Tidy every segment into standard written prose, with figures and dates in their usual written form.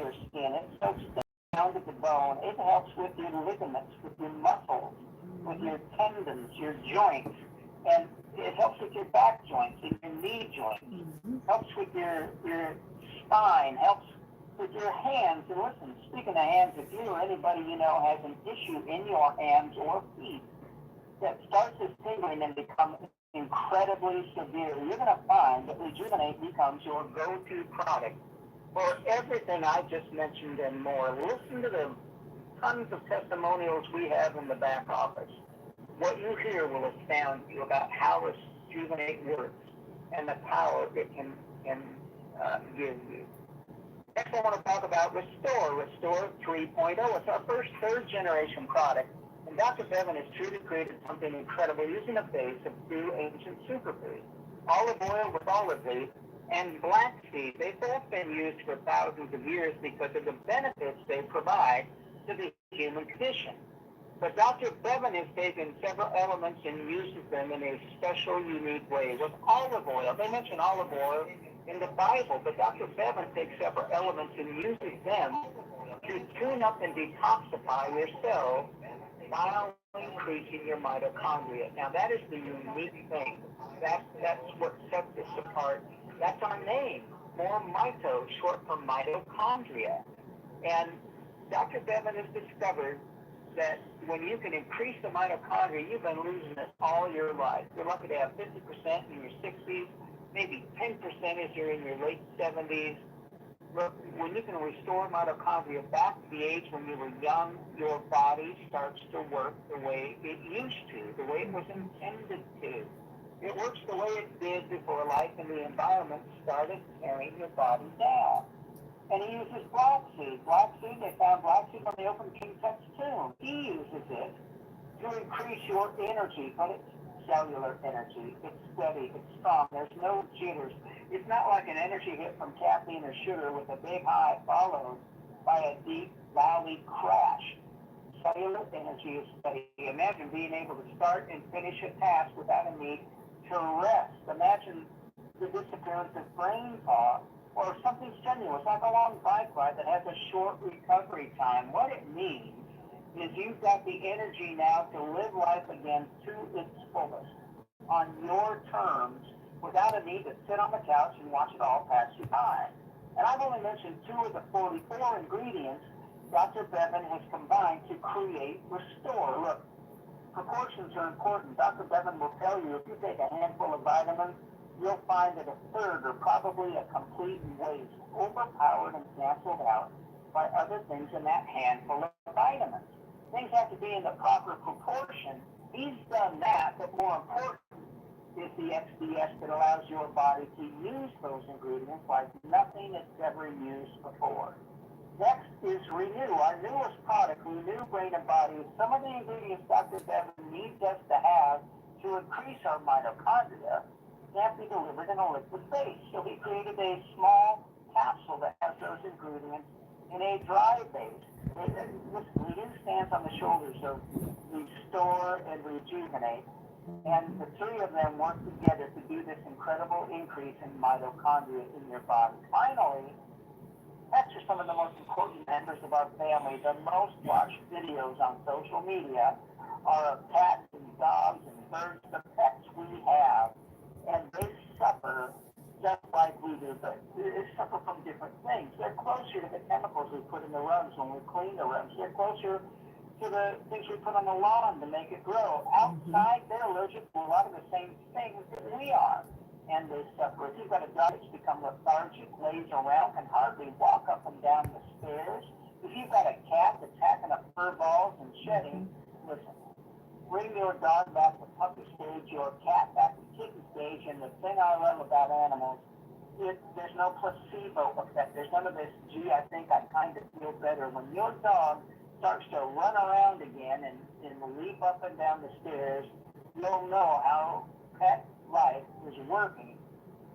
your skin. It soaks down to the bone. It helps with your ligaments, with your muscles, with your tendons, your joints. And it helps with your back joints and your knee joints. Helps with your spine, helps with your hands. And listen, speaking of hands, if you or anybody you know has an issue in your hands or feet that starts as tingling and becomes incredibly severe, you're going to find that Rejuvenate becomes your go-to product for everything I just mentioned and more. Listen to the tons of testimonials we have in the back office. What you hear will astound you about how Rejuvenate works and the power it can give you. Next, I want to talk about Restore 3.0. It's our first third-generation product, and Dr. Bevan has truly created something incredible using a base of two ancient superfoods, olive oil with olive leaf and black seed. They've both been used for thousands of years because of the benefits they provide to the human condition. But Dr. Bevan has taken several elements and uses them in a special, unique way. With olive oil, they mention olive oil in the Bible, but Dr. Bevan takes several elements and uses them to tune up and detoxify your cells while increasing your mitochondria. Now, that is the unique thing. That's what sets us apart. That's our name, MoreMito, short for mitochondria. And Dr. Bevan has discovered that when you can increase the mitochondria, you've been losing it all your life. You're lucky to have 50% in your 60s, maybe 10% as you're in your late 70s. Look, when you can restore mitochondria back to the age when you were young, your body starts to work the way it used to, the way it was intended to. It works the way it did before life and the environment started tearing your body down. And he uses black seed. They found black seed when they opened King Tut's tomb. He uses it to increase your energy, but it's cellular energy. It's steady, it's strong, there's no jitters. It's not like an energy hit from caffeine or sugar with a big high followed by a deep valley crash. Cellular energy is steady. Imagine being able to start and finish a task without a need to rest. Imagine the disappearance of brain fog or something strenuous, like a long bike ride that has a short recovery time. What it means is you've got the energy now to live life again to its fullest on your terms without a need to sit on the couch and watch it all pass you by. And I've only mentioned 2 of the 44 ingredients Dr. Bevan has combined to create Restore. Look, proportions are important. Dr. Bevan will tell you if you take a handful of vitamins, you'll find that a third are probably a complete waste, overpowered and canceled out by other things in that handful of vitamins. Things have to be in the proper proportion. He's done that, but more important is the XDS that allows your body to use those ingredients like nothing it's ever used before. Next is Renew, our newest product, Renew Brain and Body. Some of the ingredients Dr. Bevan needs us to have to increase our mitochondria can't be delivered in a liquid base. So he created a small capsule that has those ingredients in a dry base. Renew stands on the shoulders of Restore and Rejuvenate, and the 3 of them work together to do this incredible increase in mitochondria in your body. Finally, pets are some of the most important members of our family. The most watched videos on social media are of cats and dogs and birds, the pets we have. And they suffer just like we do, but they suffer from different things. They're closer to the chemicals we put in the rugs when we clean the rugs. They're closer to the things we put on the lawn to make it grow. Outside, they're allergic to a lot of the same things that we are, and they suffer. If you've got a dog that's become lethargic, lays around, can hardly walk up and down the stairs, if you've got a cat that's hacking up fur balls and shedding, listen, bring your dog back to puppy stage, your cat back to kitten stage, and the thing I love about animals, there's no placebo effect. There's none of this, gee, I think I kind of feel better. When your dog starts to run around again and leap up and down the stairs, you'll know how pet life is working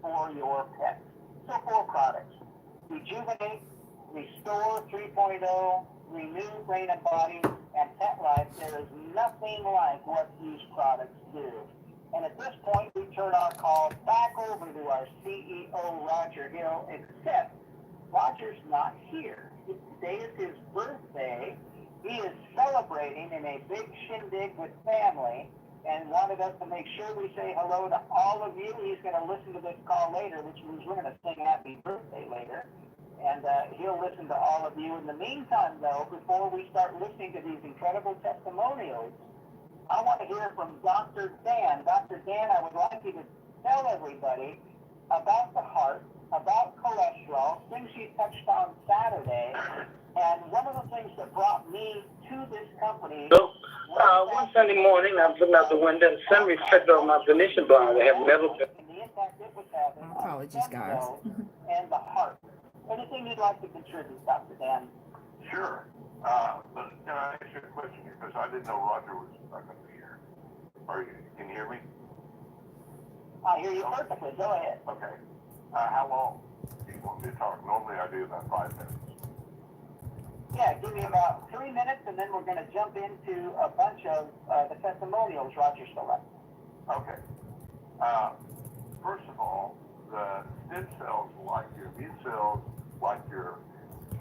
for your pet. So 4 products: Rejuvenate, Restore 3.0, Renew Brain and Body, and Petlife. There is nothing like what these products do. And at this point, we turn our call back over to our CEO, Roger Hill, except Roger's not here. Today is his birthday. He is celebrating in a big shindig with family and wanted us to make sure we say hello to all of you. He's going to listen to this call later, which means we're going to sing happy birthday later. And he'll listen to all of you. In the meantime, though, before we start listening to these incredible testimonials, I want to hear from Dr. Dan. Dr. Dan, I would like you to tell everybody about the heart, about cholesterol, things you touched on Saturday, and one of the things that brought me to this company. So, one Sunday morning, I was looking out the window, and sun reflected on my Venetian blind. I have metal. Apologies, guys. And the heart. Anything you'd like to contribute, Dr. Dan? Sure. But can I ask you a question? Because I didn't know Roger was not going to be here. Can you hear me? I hear you perfectly. Go ahead. Okay. How long do you want me to talk? Normally I do about 5 minutes. Yeah, give me about 3 minutes, and then we're going to jump into a bunch of the testimonials Roger selected. Okay. First of all, the stem cells, like your immune cells, like your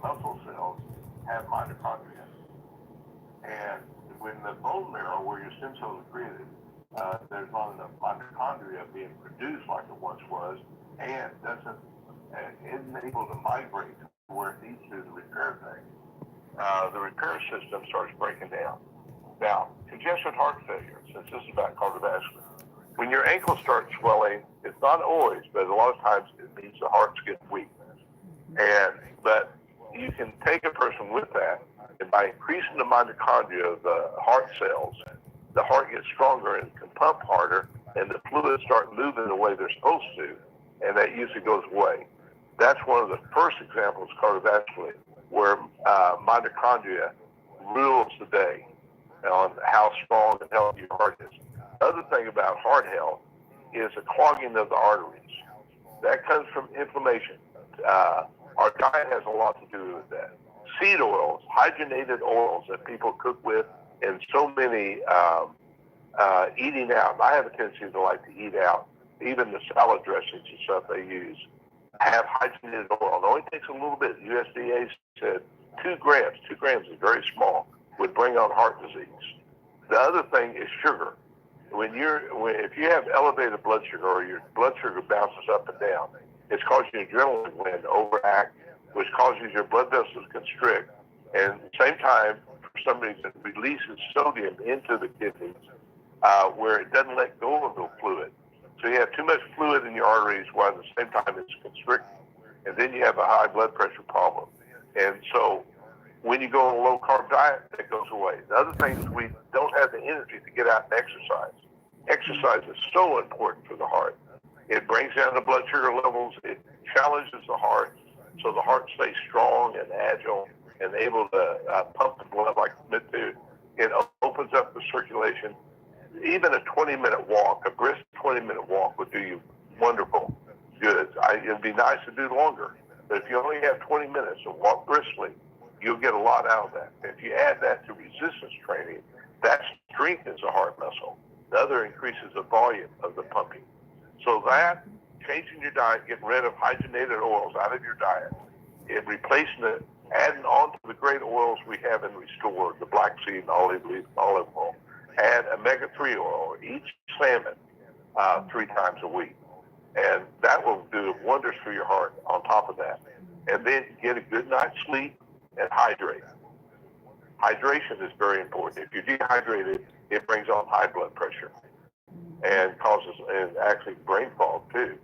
muscle cells, have mitochondria. And when the bone marrow, where your stem cells are created, there's not enough mitochondria being produced like it once was, and isn't able to migrate to where it needs to repair things. The repair system starts breaking down. Now, congestive heart failure, since this is about cardiovascular, when your ankle starts swelling, it's not always, but a lot of times it means the heart's getting weak. But you can take a person with that, and by increasing the mitochondria of the heart cells, the heart gets stronger and can pump harder, and the fluids start moving the way they're supposed to, and that usually goes away. That's one of the first examples cardiovascularly where mitochondria rules the day on how strong and healthy your heart is. The other thing about heart health is a clogging of the arteries. That comes from inflammation. Our diet has a lot to do with that. Seed oils, hydrogenated oils that people cook with, and so many eating out. I have a tendency to like to eat out. Even the salad dressings and stuff they use have hydrogenated oil. It only takes a little bit. USDA said 2 grams. 2 grams is very small. Would bring on heart disease. The other thing is sugar. If you have elevated blood sugar or your blood sugar bounces up and down, it's causing your adrenaline gland to overact, which causes your blood vessels to constrict, and at the same time, for some reason, it releases sodium into the kidneys where it doesn't let go of the fluid. So you have too much fluid in your arteries while at the same time it's constricted, and then you have a high blood pressure problem. And so when you go on a low-carb diet, that goes away. The other thing is we don't have the energy to get out and exercise. Exercise is so important for the heart. It brings down the blood sugar levels. It challenges the heart so the heart stays strong and agile and able to pump the blood like it's meant to. It opens up the circulation. Even a 20-minute walk, a brisk 20-minute walk would do you wonderful good. It'd be nice to do longer. But if you only have 20 minutes to walk briskly, you'll get a lot out of that. If you add that to resistance training, that strengthens the heart muscle. The other increases the volume of the pumping. So that, changing your diet, getting rid of hydrogenated oils out of your diet, and replacing it, adding on to the great oils we have in Restore, the black seed, olive leaf, olive oil, add omega-3 oil, each salmon 3 times a week. And that will do wonders for your heart on top of that. And then get a good night's sleep and hydrate. Hydration is very important. If you're dehydrated, it brings on high blood pressure and causes actually brain fog too.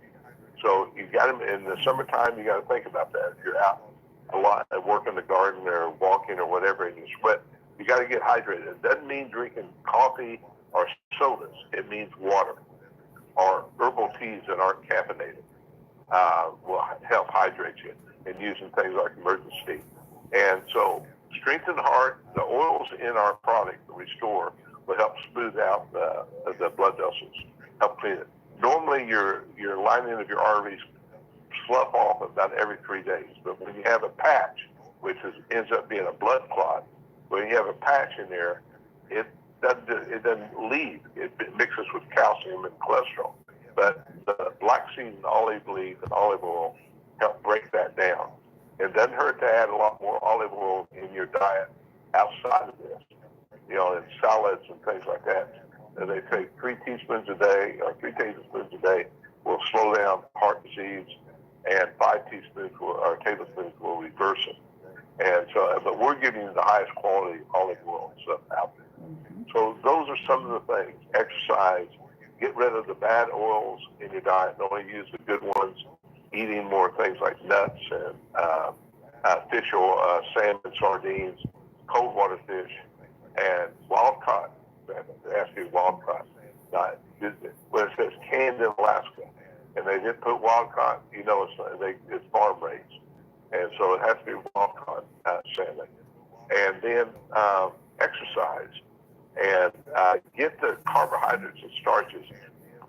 So you got to, in the summertime, you got to think about that. If you're out a lot and work in the garden or walking or whatever and you sweat, you got to get hydrated. It doesn't mean drinking coffee or sodas. It means water or herbal teas that aren't caffeinated will help hydrate you, and using things like emergency. And so strengthen the heart. The oils in our product, the Restore, will help smooth out the blood vessels, help clean it. Normally, your lining of your arteries slough off about every 3 days, but when you have a patch, which ends up being a blood clot, when you have a patch in there, it doesn't leave. It mixes with calcium and cholesterol. But the black seed and olive leaf and olive oil help break that down. It doesn't hurt to add a lot more olive oil in your diet outside of this, in salads and things like that. And they take 3 teaspoons a day or 3 tablespoons a day will slow down heart disease, and 5 teaspoons or tablespoons will reverse it. And so, but we're giving you the highest quality olive oil and stuff out there. So those are some of the things. Exercise, get rid of the bad oils in your diet, and only use the good ones. Eating more things like nuts and fish oil, salmon, sardines, cold water fish, and wild caught. They ask you wild caught. When it says canned in Alaska, and they didn't put wild caught, it's farm raised, and so it has to be wild caught salmon. And then exercise and get the carbohydrates and starches.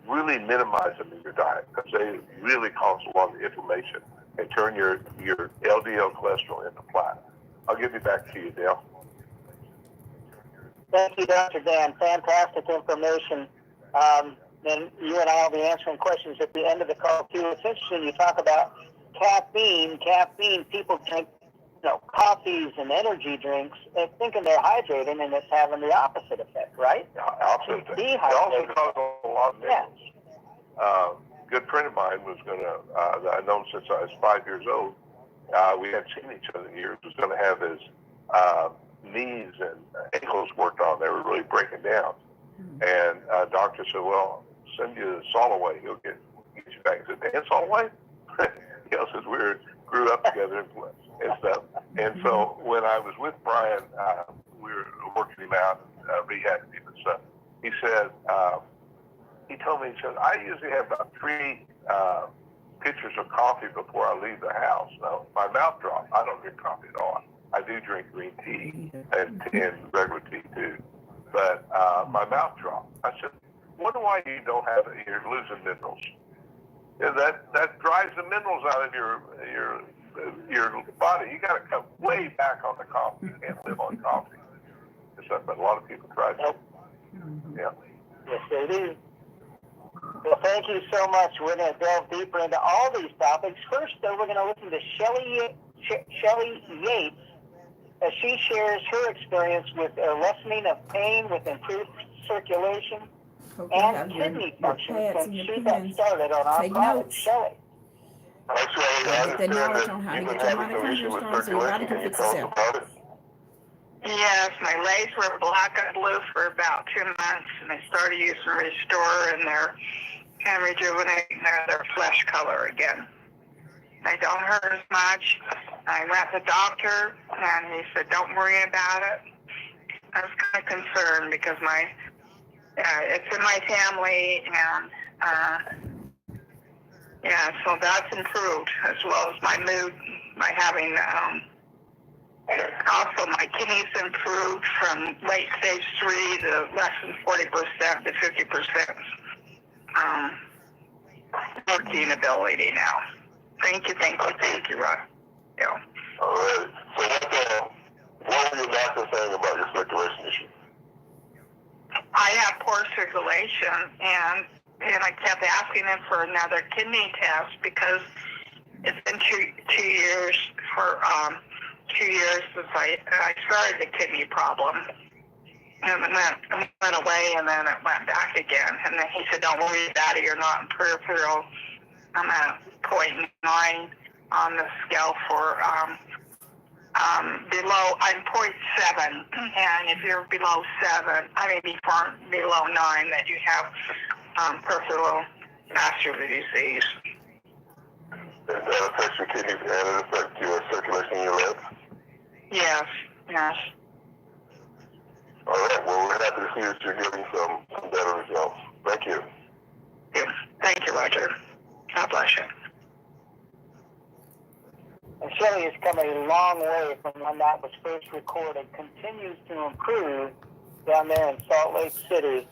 Really minimize them in your diet because they really cause a lot of inflammation and turn your LDL cholesterol into plaque. I'll give you back to you, Dale. Thank you, Dr. Dan. Fantastic information. And you and I will be answering questions at the end of the call, too. It's interesting you talk about caffeine. People drink coffees and energy drinks and thinking they're hydrating, and it's having the opposite effect, right? Opposite effect. It also causes a lot of minerals. Yeah. Good friend of mine was going to, that I've known since I was 5 years old, we hadn't seen each other in years, was going to have his knees and ankles worked on. They were really breaking down. And doctor said, well, send you to Soloway. He'll get you back. I said, Dan Soloway? Since we grew up together and stuff. And so when I was with Brian, we were working him out, rehabbing him and stuff. He said, he told me, I usually have about 3 pitchers of coffee before I leave the house. Now, my mouth dropped. I don't drink coffee at all. I do drink green tea and regular tea too. But my mouth dropped. I said, wonder why you don't have it. You're losing minerals. And that drives the minerals out of your body. You got to come way back on the coffee. You can't live on coffee. But a lot of people try to. Yeah. Yes, they do. Well, thank you so much. We're going to delve deeper into all these topics. First, though, we're going to listen to Shelley Yates as she shares her experience with a lessening of pain with improved circulation and kidney function since she got started on our product. Shelley. Get the knowledge on how to get your mitochondria strong so your body can fix itself. Yes, my legs were black and blue for about 2 months, and I started using Restore and rejuvenating their flesh color again. They don't hurt as much. I went to the doctor, and he said, don't worry about it. I was kind of concerned because it's in my family, and so that's improved, as well as my mood by having also my kidneys improved from late stage 3 to less than 40% to 50% working ability now. Thank you, Rod. Yeah. All right. So what were your doctors saying about your circulation issue? I have poor circulation, and I kept asking him for another kidney test because it's been two years for 2 years since I started the kidney problem. And it went away, and then it went back again. And then he said, don't worry about it, you're not in peripheral. I'm at 0.9 on the scale for below, I'm 0.7. And if you're below 7, below 9, that you have peripheral vascular disease. Does that affect your kidneys and it affects your circulation in your legs? Yes. All right. Well, we're happy to see that you're getting some better results. Thank you. Thank you, Roger. God bless you. And Shelley has come a long way from when that was first recorded. Continues to improve down there in Salt Lake City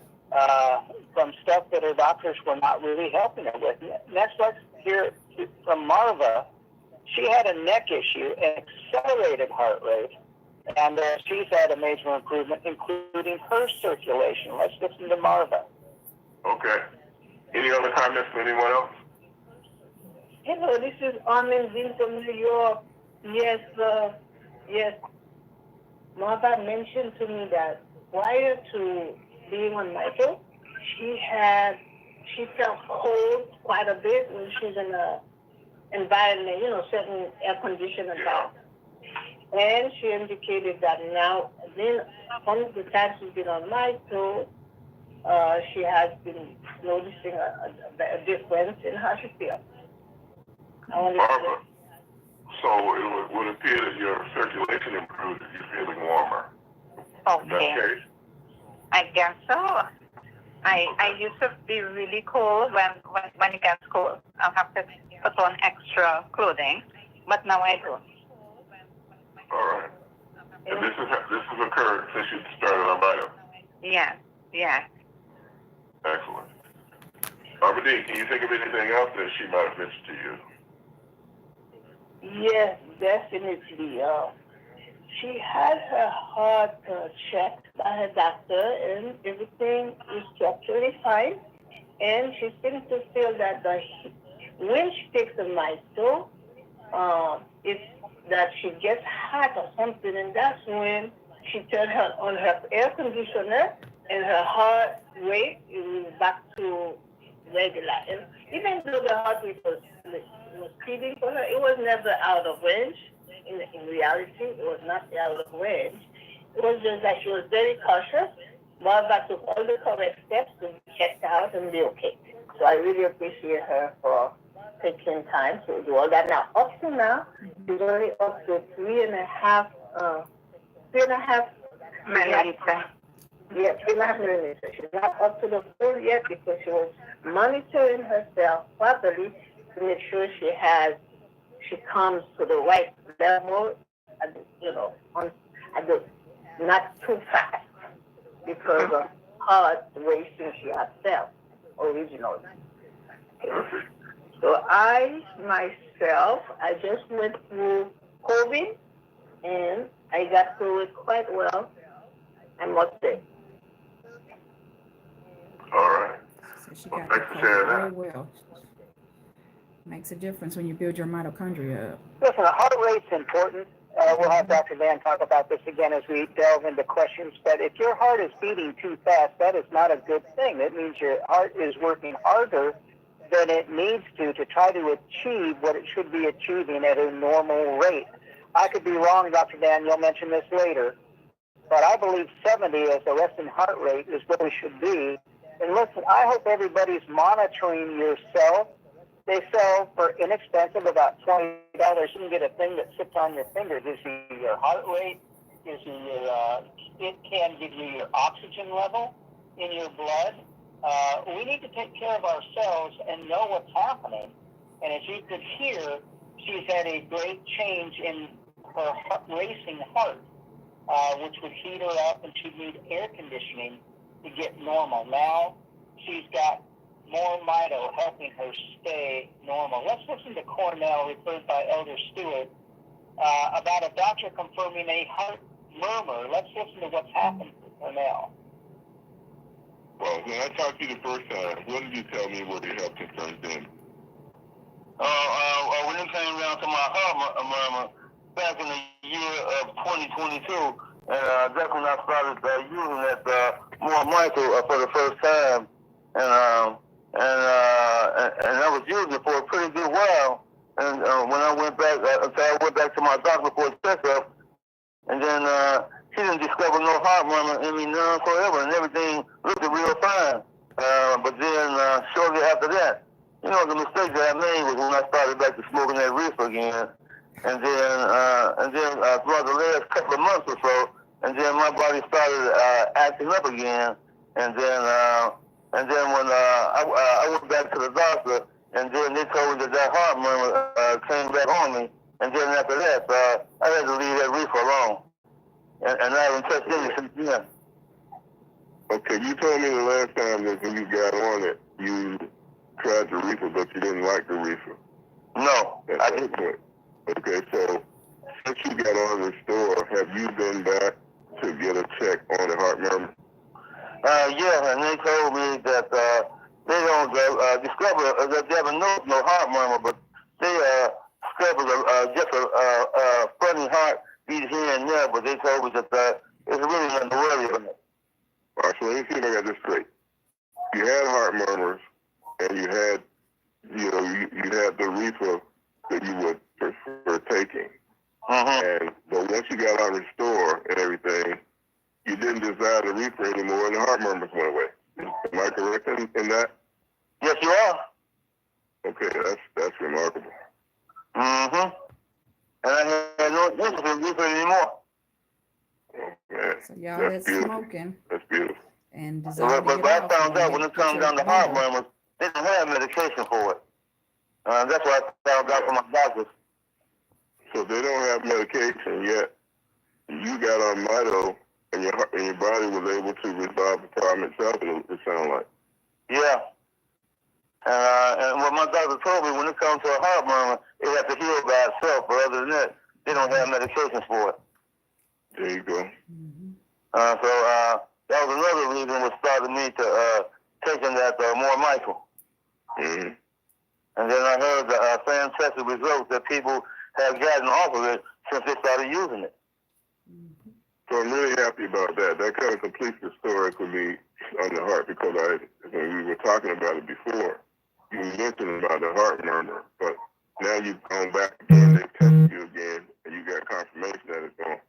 from stuff that her doctors were not really helping her with. Next, let's hear from Marva. She had a neck issue, an accelerated heart rate, and she's had a major improvement, including her circulation. Let's listen to Marva. Okay. Any other comments from anyone else? Hello, this is Armin Z from New York. Yes, yes. Martha mentioned to me that prior to being on Michael, she felt cold quite a bit when she's in a environment, certain air conditioned environment. And she indicated that now, then, from the time she's been on Michael, she has been noticing a difference in how she feels. Barbara, so it would appear that your circulation improved if you're feeling warmer. Okay. Is that the case? I guess so. I used to be really cold when it gets cold. I'll have to put on extra clothing, but now I don't. All right. And this has occurred since you started on Bio? Yeah. Excellent. Barbara D, can you think of anything else that she might have mentioned to you? Yes, definitely. She had her heart checked by her doctor, and everything is structurally fine. And she seems to feel that when she takes the Mito, it's that she gets hot or something, and that's when she turned on her air conditioner, and her heart rate is back to regular. And even though the heart rate was speeding for her, it was never out of range. In reality, it was not out of range. It was just that she was very cautious. Martha took all the correct steps to be checked out and be okay. So I really appreciate her for taking time to do all that. Now, up to now, she's only up to 3.5 milliliters. Yeah, 3.5 milliliters. She's not up to the full yet because she was monitoring herself properly to make sure she comes to the right level, not too fast because of heart racing she herself originally. Okay. So I just went through COVID and I got through it quite well, I must say. All right. So she got thanks for sharing very that. well. Makes a difference when you build your mitochondria up. Listen, the heart rate's important. We'll have Dr. Van talk about this again as we delve into questions. But if your heart is beating too fast, that is not a good thing. That means your heart is working harder than it needs to try to achieve what it should be achieving at a normal rate. I could be wrong, Dr. Dan, you'll mention this later, but I believe 70 as the resting heart rate is what we should be. And listen, I hope everybody's monitoring yourself. They sell for inexpensive, about $20. You can get a thing that sits on your finger. Gives you your heart rate, gives you it can give you your oxygen level in your blood. We need to take care of ourselves and know what's happening. And as you could hear, she's had a great change in her racing heart, which would heat her up, and she'd need air conditioning to get normal. Now she's got MoreMito helping her stay normal. Let's listen to Cornell, referred by Elder Stewart, about a doctor confirming a heart murmur. Let's listen to what's happened to Cornell. Well, when I talked to you the first time, what did you tell me were your health concerns then? When it came down to my heart murmur back in the year of 2022, and that's when I started using that MoreMito for the first time, and I was using it for a pretty good while. And when I went back, I went back to my doctor for a checkup, and then she didn't discover no heart murmur in me none whatsoever, and everything looked real fine. But then shortly after that, the mistake that I made was when I started back to smoking that reefer again, and then throughout the last couple of months or so, and then my body started acting up again, and then when I went back to the doctor, and then they told me that heart murmur came back on me, and then after that, I had to leave that reefer alone, and I haven't touched any since then. Okay, you told me the last time that when you got on it, you tried the reefer, but you didn't like the reefer. No, I didn't. Okay, so since you got on the store, have you been back to get a check on the heart murmur? Yeah, and they told me that they don't discover that they haven't noticed no heart murmur, but they discovered just a funny heart beat here and there, but they told me that it's really nothing to worry about. All right, so let me see if I got this straight. You had heart murmurs, and you had, you had the reefer that you would prefer taking. But once you got on Restore and everything, you didn't desire the reefer anymore, and the heart murmurs went away. Am I correct in that? Yes, you are. Okay, that's remarkable. And I had no interest in reefer anymore. Oh, man. So y'all, That's that's beautiful. smoking That's beautiful. and desire to But get I off. found out when it comes down to heart murmurs, they don't have medication for it. That's what I found out from my doctors. So they don't have medication yet. You got on Mito, and your body was able to resolve the problem itself. It sounds like. Yeah. And what my doctor told me, when it comes to a heart murmur, it has to heal by itself. But other than that, they don't have medications for it. There you go. So that was another reason what started me to taking that MoreMito. And then I heard the fantastic results that people have gotten off of it since they started using it. So I'm really happy about that. That kind of completes the story for me on the heart, because when we were talking about it before, you mentioned about the heart murmur, but now you've gone back again, they've tested you again, and you got confirmation that it's gone.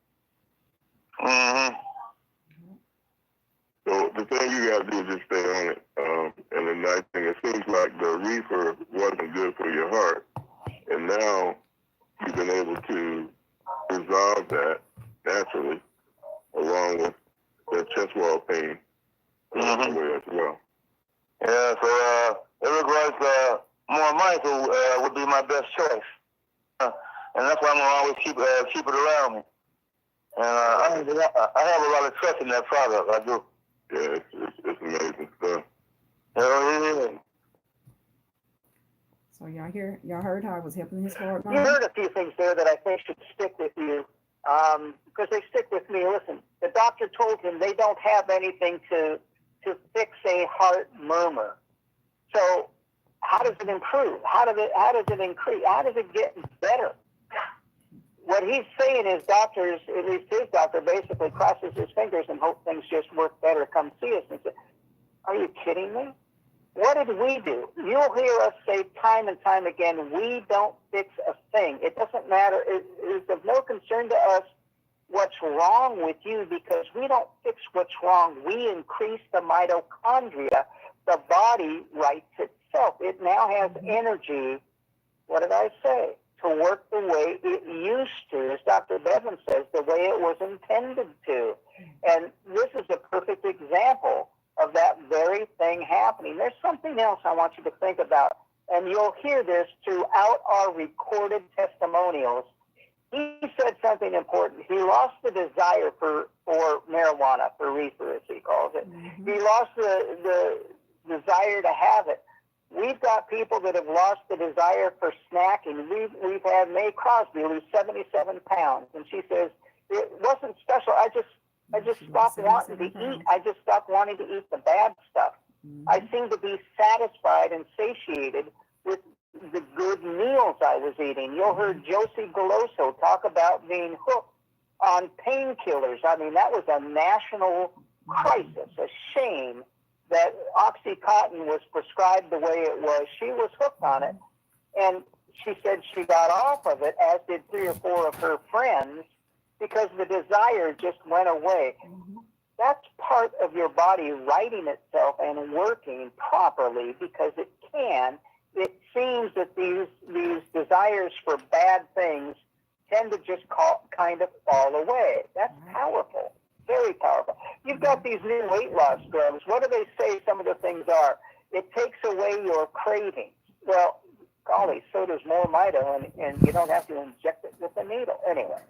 So the thing you got to do is just stay on it. And the nice thing, it seems like the reefer wasn't good for your heart, and now you've been able to resolve that naturally, along with the chest wall pain away as well. Yeah, so it looks like MoreMito would be my best choice. And that's why I'm going to always keep it around me. And I have a lot of trust in that product. I do. Yeah, it's amazing stuff. Yeah. So y'all heard how I was helping his heart You murmur? heard a few things there that I think should stick with you, because they stick with me. Listen, the doctor told him they don't have anything to fix a heart murmur. So how does it improve? How does it increase? How does it get better? What he's saying is doctors, at least his doctor, basically crosses his fingers and hopes things just work better. Come see us. And say, are you kidding me? What did we do? You'll hear us say time and time again, we don't fix a thing. It doesn't matter. It is of no concern to us what's wrong with you, because we don't fix what's wrong. We increase the mitochondria. The body rights itself. It now has energy, what did I say, to work the way it used to, as Dr. Bevan says, the way it was intended to. And this is a perfect example of that very thing happening. There's something else I want you to think about, and you'll hear this throughout our recorded testimonials. He said something important. He lost the desire for marijuana, for reefer, as he calls it. He lost the desire to have it. We've got people that have lost the desire for snacking. We've had May Crosby lose 77 pounds, and she says, it wasn't special. I just stopped wanting to eat. I just stopped wanting to eat the bad stuff. I seemed to be satisfied and satiated with the good meals I was eating. You heard Josie Goloso talk about being hooked on painkillers. I mean, that was a national crisis, a shame that OxyContin was prescribed the way it was. She was hooked on it, and she said she got off of it, as did 3 or 4 of her friends, because the desire just went away. That's part of your body righting itself and working properly, because it can. It seems that these desires for bad things tend to just kind of fall away. That's powerful, very powerful. You've got these new weight loss drugs. What do they say some of the things are? It takes away your cravings. Well, golly, so does MoreMito, and you don't have to inject it with a needle. Anyway,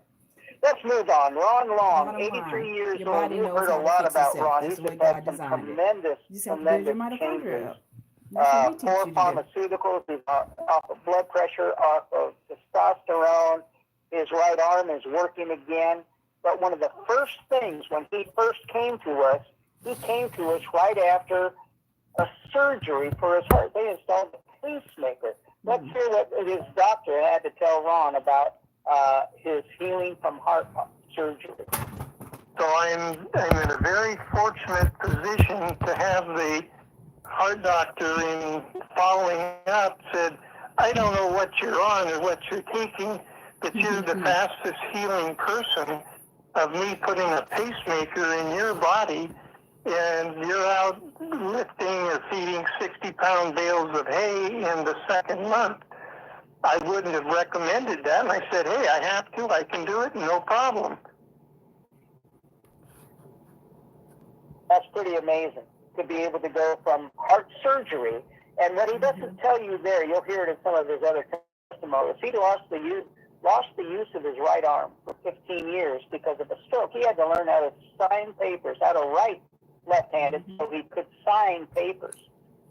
let's move on. Ron Long, 83 years old. You've heard a lot about Ron. He's had some tremendous changes. Poor pharmaceuticals, he's off of blood pressure, off of testosterone. His right arm is working again. But one of the first things, when he first came to us, he came to us right after a surgery for his heart. They installed a pacemaker. Let's hear what his doctor had to tell Ron about his healing from heart surgery. So I'm in a very fortunate position to have the heart doctor in following up said, I don't know what you're on or what you're taking, but you're the fastest healing person of me putting a pacemaker in your body, and you're out lifting or feeding 60-pound bales of hay in the second month. I wouldn't have recommended that. And I said, hey, I have to. I can do it. No problem. That's pretty amazing to be able to go from heart surgery. And what he doesn't tell you there, you'll hear it in some of his other testimonies. He lost the use of his right arm for 15 years because of a stroke. He had to learn how to sign papers, how to write left-handed so he could sign papers.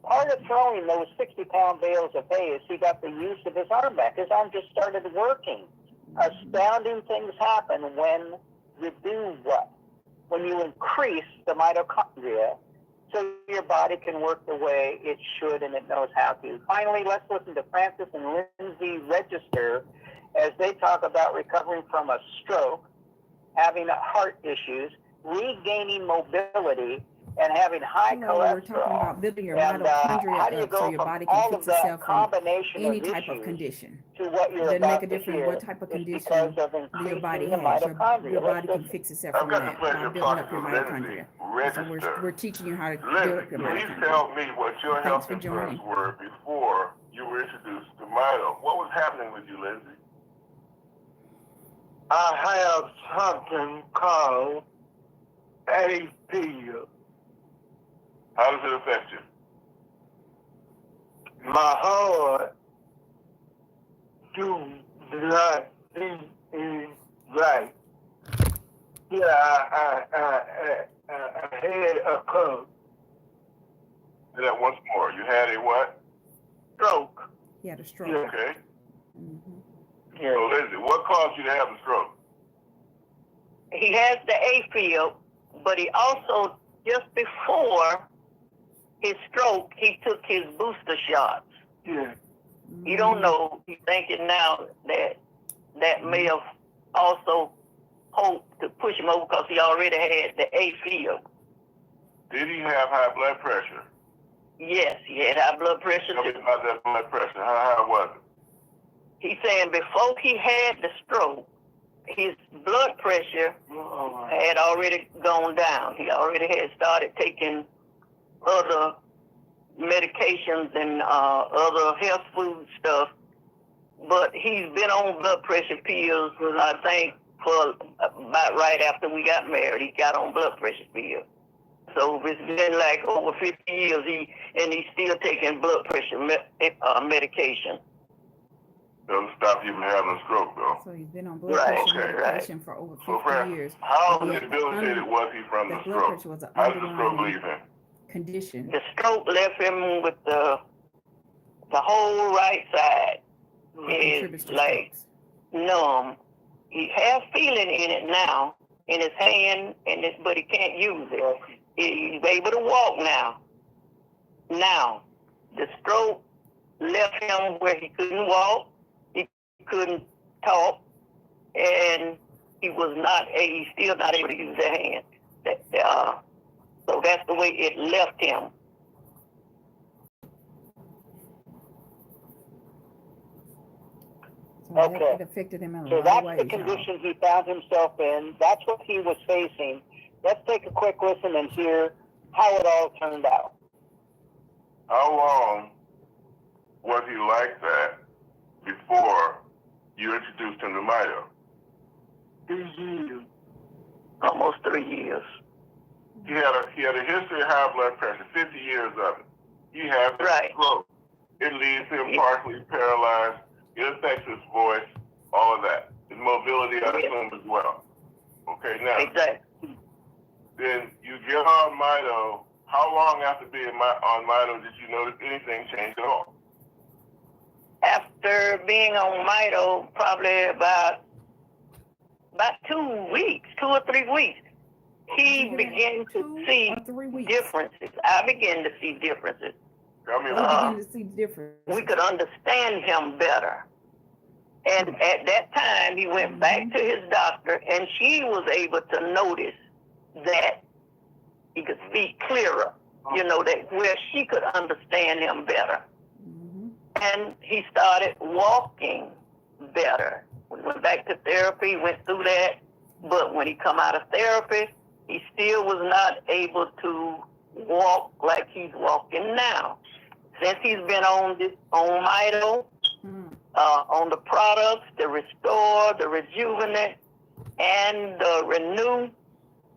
Part of throwing those 60-pound bales of hay is he got the use of his arm back. His arm just started working. Astounding things happen when you do what? When you increase the mitochondria so your body can work the way it should and it knows how to. Finally, let's listen to Francis and Lindsay Register as they talk about recovering from a stroke, having heart issues, regaining mobility, and having high cholesterol. We're talking about building your mitochondria up so your body can fix itself from any type of condition. To what you're Doesn't about make a to difference hear what type of is condition because of your increasing body the has. mitochondria. Your body Let's can fix itself I've from got the that pleasure by of building up talking your to mitochondria. Lindsay So Register. we're teaching you how to build Lindsay, up your can you mitochondria. tell me what your Thanks health for concerns joining. were before you were introduced to Mito? What was happening with you, Lindsay? I have something called AFib. How does it affect you? My heart do not beat right. Yeah, I had a cold Say that once more. You had a what? stroke. He had a stroke. Yeah. Okay. Yeah. So, Lindsay, what caused you to have the stroke? He has the AFib, but he also, just before his stroke, he took his booster shots. Yeah. You don't know. He's thinking now that that may have also hoped to push him over because he already had the AFib. Did he have high blood pressure? Yes, he had high blood pressure Tell me too. about that blood pressure. How high was it? He's saying before he had the stroke, his blood pressure had already gone down. He already had started taking other medications and other health food stuff. But he's been on blood pressure pills, I think, for about right after we got married. He got on blood pressure pills. So it's been like over 50 years, he's still taking blood pressure medication. Doesn't stop you from having a stroke, though. So he's been on blood Right, pressure okay, medication for over 50 So, Fran, years. how And yet debilitated was he from the the blood stroke? pressure was an How did the stroke underlying leave him? condition. The stroke left him with the whole right side Contributes is to like strokes. numb. He has feeling in it now, in his hand, but he can't use it. He's able to walk now. Now, the stroke left him where he couldn't walk, he couldn't talk, and he's still not able to use his hand. So that's the way it left him. So Okay. it affected him in a So lot of that's ways, the y'all. condition he found himself in. That's what he was facing. Let's take a quick listen and hear how it all turned out. How long was he like that before you introduced him to Mito? 3 years. Almost 3 years. He had a history of high blood pressure, 50 years of it. He has a Right. stroke. It leaves him Yeah. partially paralyzed. It affects his voice, all of that. His mobility, I Yeah. assume, as well. Okay, now, Exactly. then you get on Mito. How long after being on Mito did you notice anything change at all? After being on Mito, probably about 2 weeks, 2 or 3 weeks, he began to 2 see or 3 weeks. differences. I began to see differences. Tell me You about begin to see the difference. we could understand him better. And at that time, he went back to his doctor, and she was able to notice that he could speak clearer, you know, that where she could understand him better. And he started walking better. We went back to therapy, went through that, but when he come out of therapy, he still was not able to walk like he's walking now. Since he's been on MoreMito, on the products, the Restore, the Rejuvenate, and the Renew,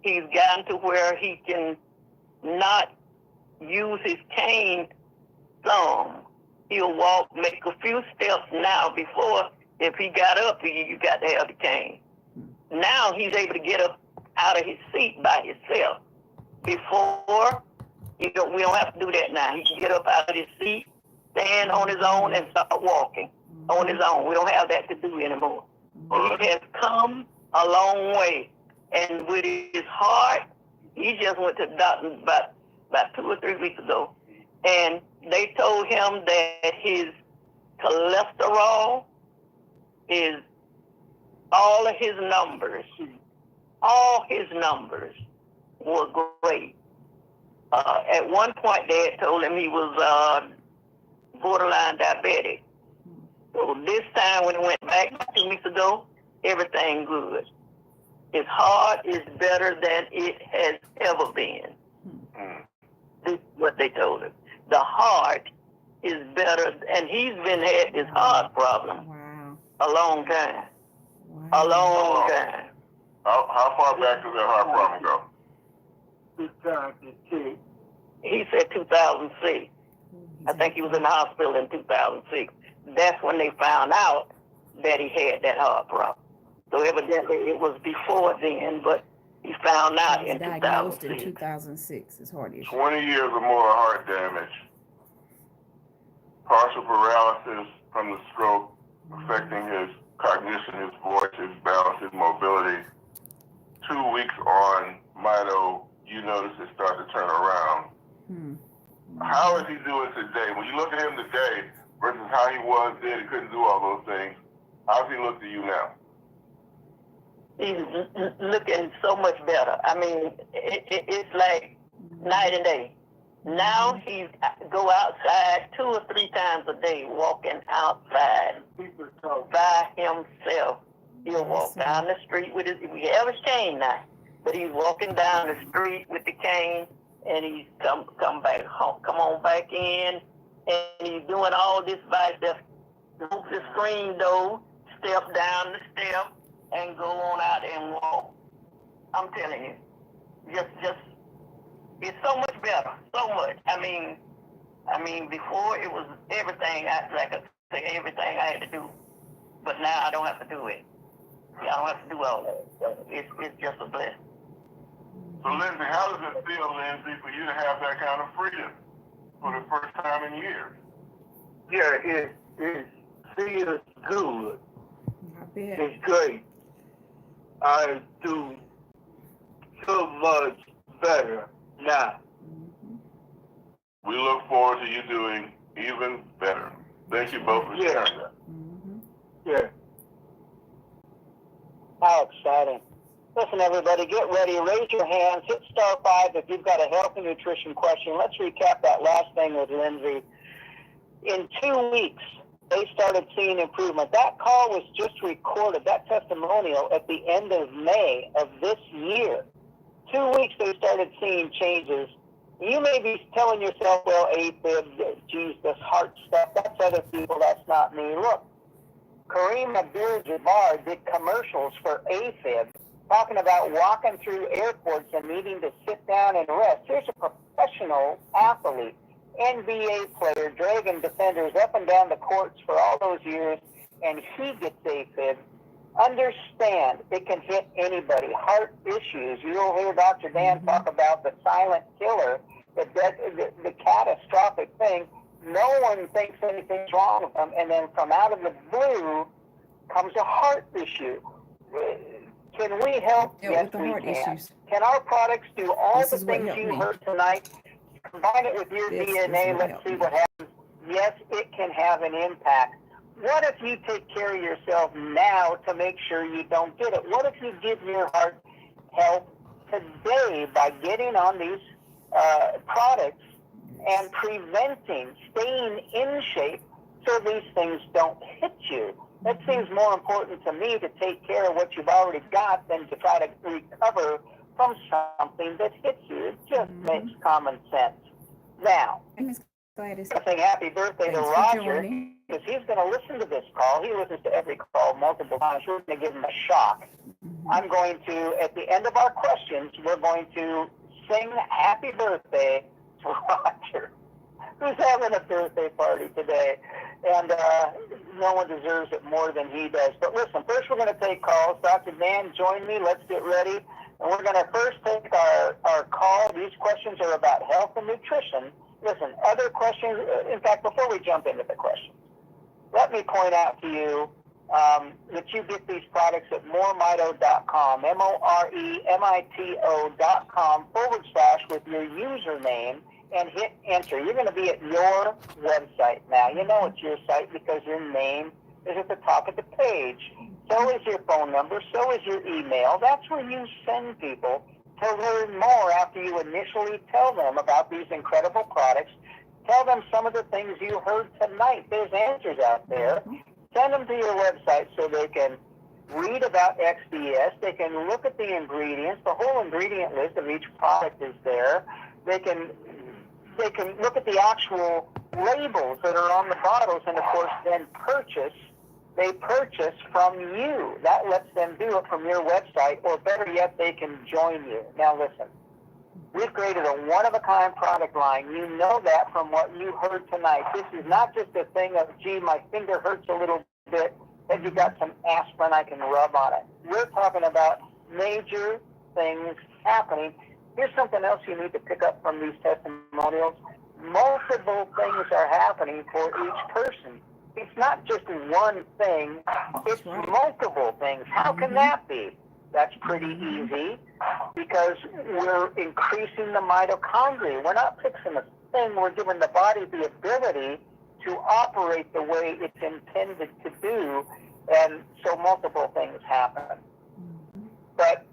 he's gotten to where he can not use his cane some. He'll walk, make a few steps now. Before, if he got up, you got to have the cane. Now he's able to get up out of his seat by himself. Before, we don't have to do that now. He can get up out of his seat, stand on his own, and start walking on his own. We don't have that to do anymore. He has come a long way. And with his heart, he just went to the doctor about 2 or 3 weeks ago. And they told him that his cholesterol is all his numbers were great. At one point, they had told him he was borderline diabetic. So this time, when he went back 2 weeks ago, everything good. His heart is better than it has ever been. This is what they told him. The heart is better, and he's been had this heart problem a long time. A long time. how far back does that heart problem go? 2006. He said 2006. I think he was in the hospital in 2006. That's when they found out that he had that heart problem. So evidently it was before then, but he found out in diagnosed 2006. in 2006, his heart issue. 20 years or more of heart damage, partial paralysis from the stroke, affecting his cognition, his voice, his balance, his mobility. 2 weeks on Mito, you notice it start to turn around. How is he doing today? When you look at him today versus how he was then, he couldn't do all those things. How does he look to you now? He's looking so much better. I mean, it's like night and day. Now he's go outside 2 or 3 times a day, walking outside by himself. He'll walk down the street with his, we have his cane now, but he's walking down the street with the cane, and he's come back home, come on back in, and he's doing all this by himself. Move the screen door, step down the step, and go on out and walk. I'm telling you, just it's so much better, so much. I mean, before it was everything. Like I say, everything I had to do, but now I don't have to do it. I don't have to do all that. So it's just a blessing. So, Lindsay, how does it feel, Lindsay, for you to have that kind of freedom for the first time in years? Yeah, it feels good. I bet. It's great. I do so much better now. We look forward to you doing even better. Thank you both for sharing that. Yeah. How exciting. Listen, everybody, get ready. Raise your hands. Hit *5 if you've got a health and nutrition question. Let's recap that last thing with Lindsay. In 2 weeks, they started seeing improvement. That call was just recorded, that testimonial, at the end of May of this year. 2 weeks, they started seeing changes. You may be telling yourself, well, AFib, geez, this heart stuff, that's other people, that's not me. Look, Kareem Abdul-Jabbar did commercials for AFib, talking about walking through airports and needing to sit down and rest. Here's a professional athlete, NBA player, dragging defenders up and down the courts for all those years, and he gets AFib. Understand, it can hit anybody. Heart issues. You'll hear Dr. Dan talk about the silent killer, the catastrophic thing. No one thinks anything's wrong with them, and then from out of the blue comes a heart issue. Can we help? Yeah, yes, with the we heart can. issues. Can our products do all This the is what things helped you me. heard tonight? Combine it with your This DNA, will let's help see me. what happens. Yes, it can have an impact. What if you take care of yourself now to make sure you don't get it? What if you give your heart help today by getting on these products and preventing, staying in shape so these things don't hit you? That seems more important to me, to take care of what you've already got than to try to recover from something that hits you. It just makes common sense. Now, And Ms. Gladys, I'm saying happy birthday to thanks for Roger, joining. because he's going to listen to this call. He listens to every call multiple times. We're going to give him a shock. I'm going to, at the end of our questions, we're going to sing happy birthday to Roger, who's having a birthday party today. And no one deserves it more than he does. But listen, first we're going to take calls. Dr. Dan, join me. Let's get ready. And we're going to first take our call. These questions are about health and nutrition. Listen, other questions, in fact, before we jump into the questions, let me point out to you that you get these products at MoreMito.com, MoreMito.com / with your username and hit enter. You're going to be at your website now. You know it's your site because your name is at the top of the page. So is your phone number. So is your email. That's where you send people to learn more after you initially tell them about these incredible products. Tell them some of the things you heard tonight. There's answers out there. Send them to your website so they can read about XDS. They can look at the ingredients. The whole ingredient list of each product is there. They can look at the actual labels that are on the bottles, and of course then purchase. They purchase from you. That lets them do it from your website, or better yet, they can join you. Now listen, we've created a one-of-a-kind product line. You know that from what you heard tonight. This is not just a thing of, gee, my finger hurts a little bit, have you got some aspirin I can rub on it? We're talking about major things happening. Here's something else you need to pick up from these testimonials. Multiple things are happening for each person. It's not just one thing, it's multiple things. How can that be? That's pretty easy, because we're increasing the mitochondria. We're not fixing a thing, we're giving the body the ability to operate the way it's intended to do, and so multiple things happen. But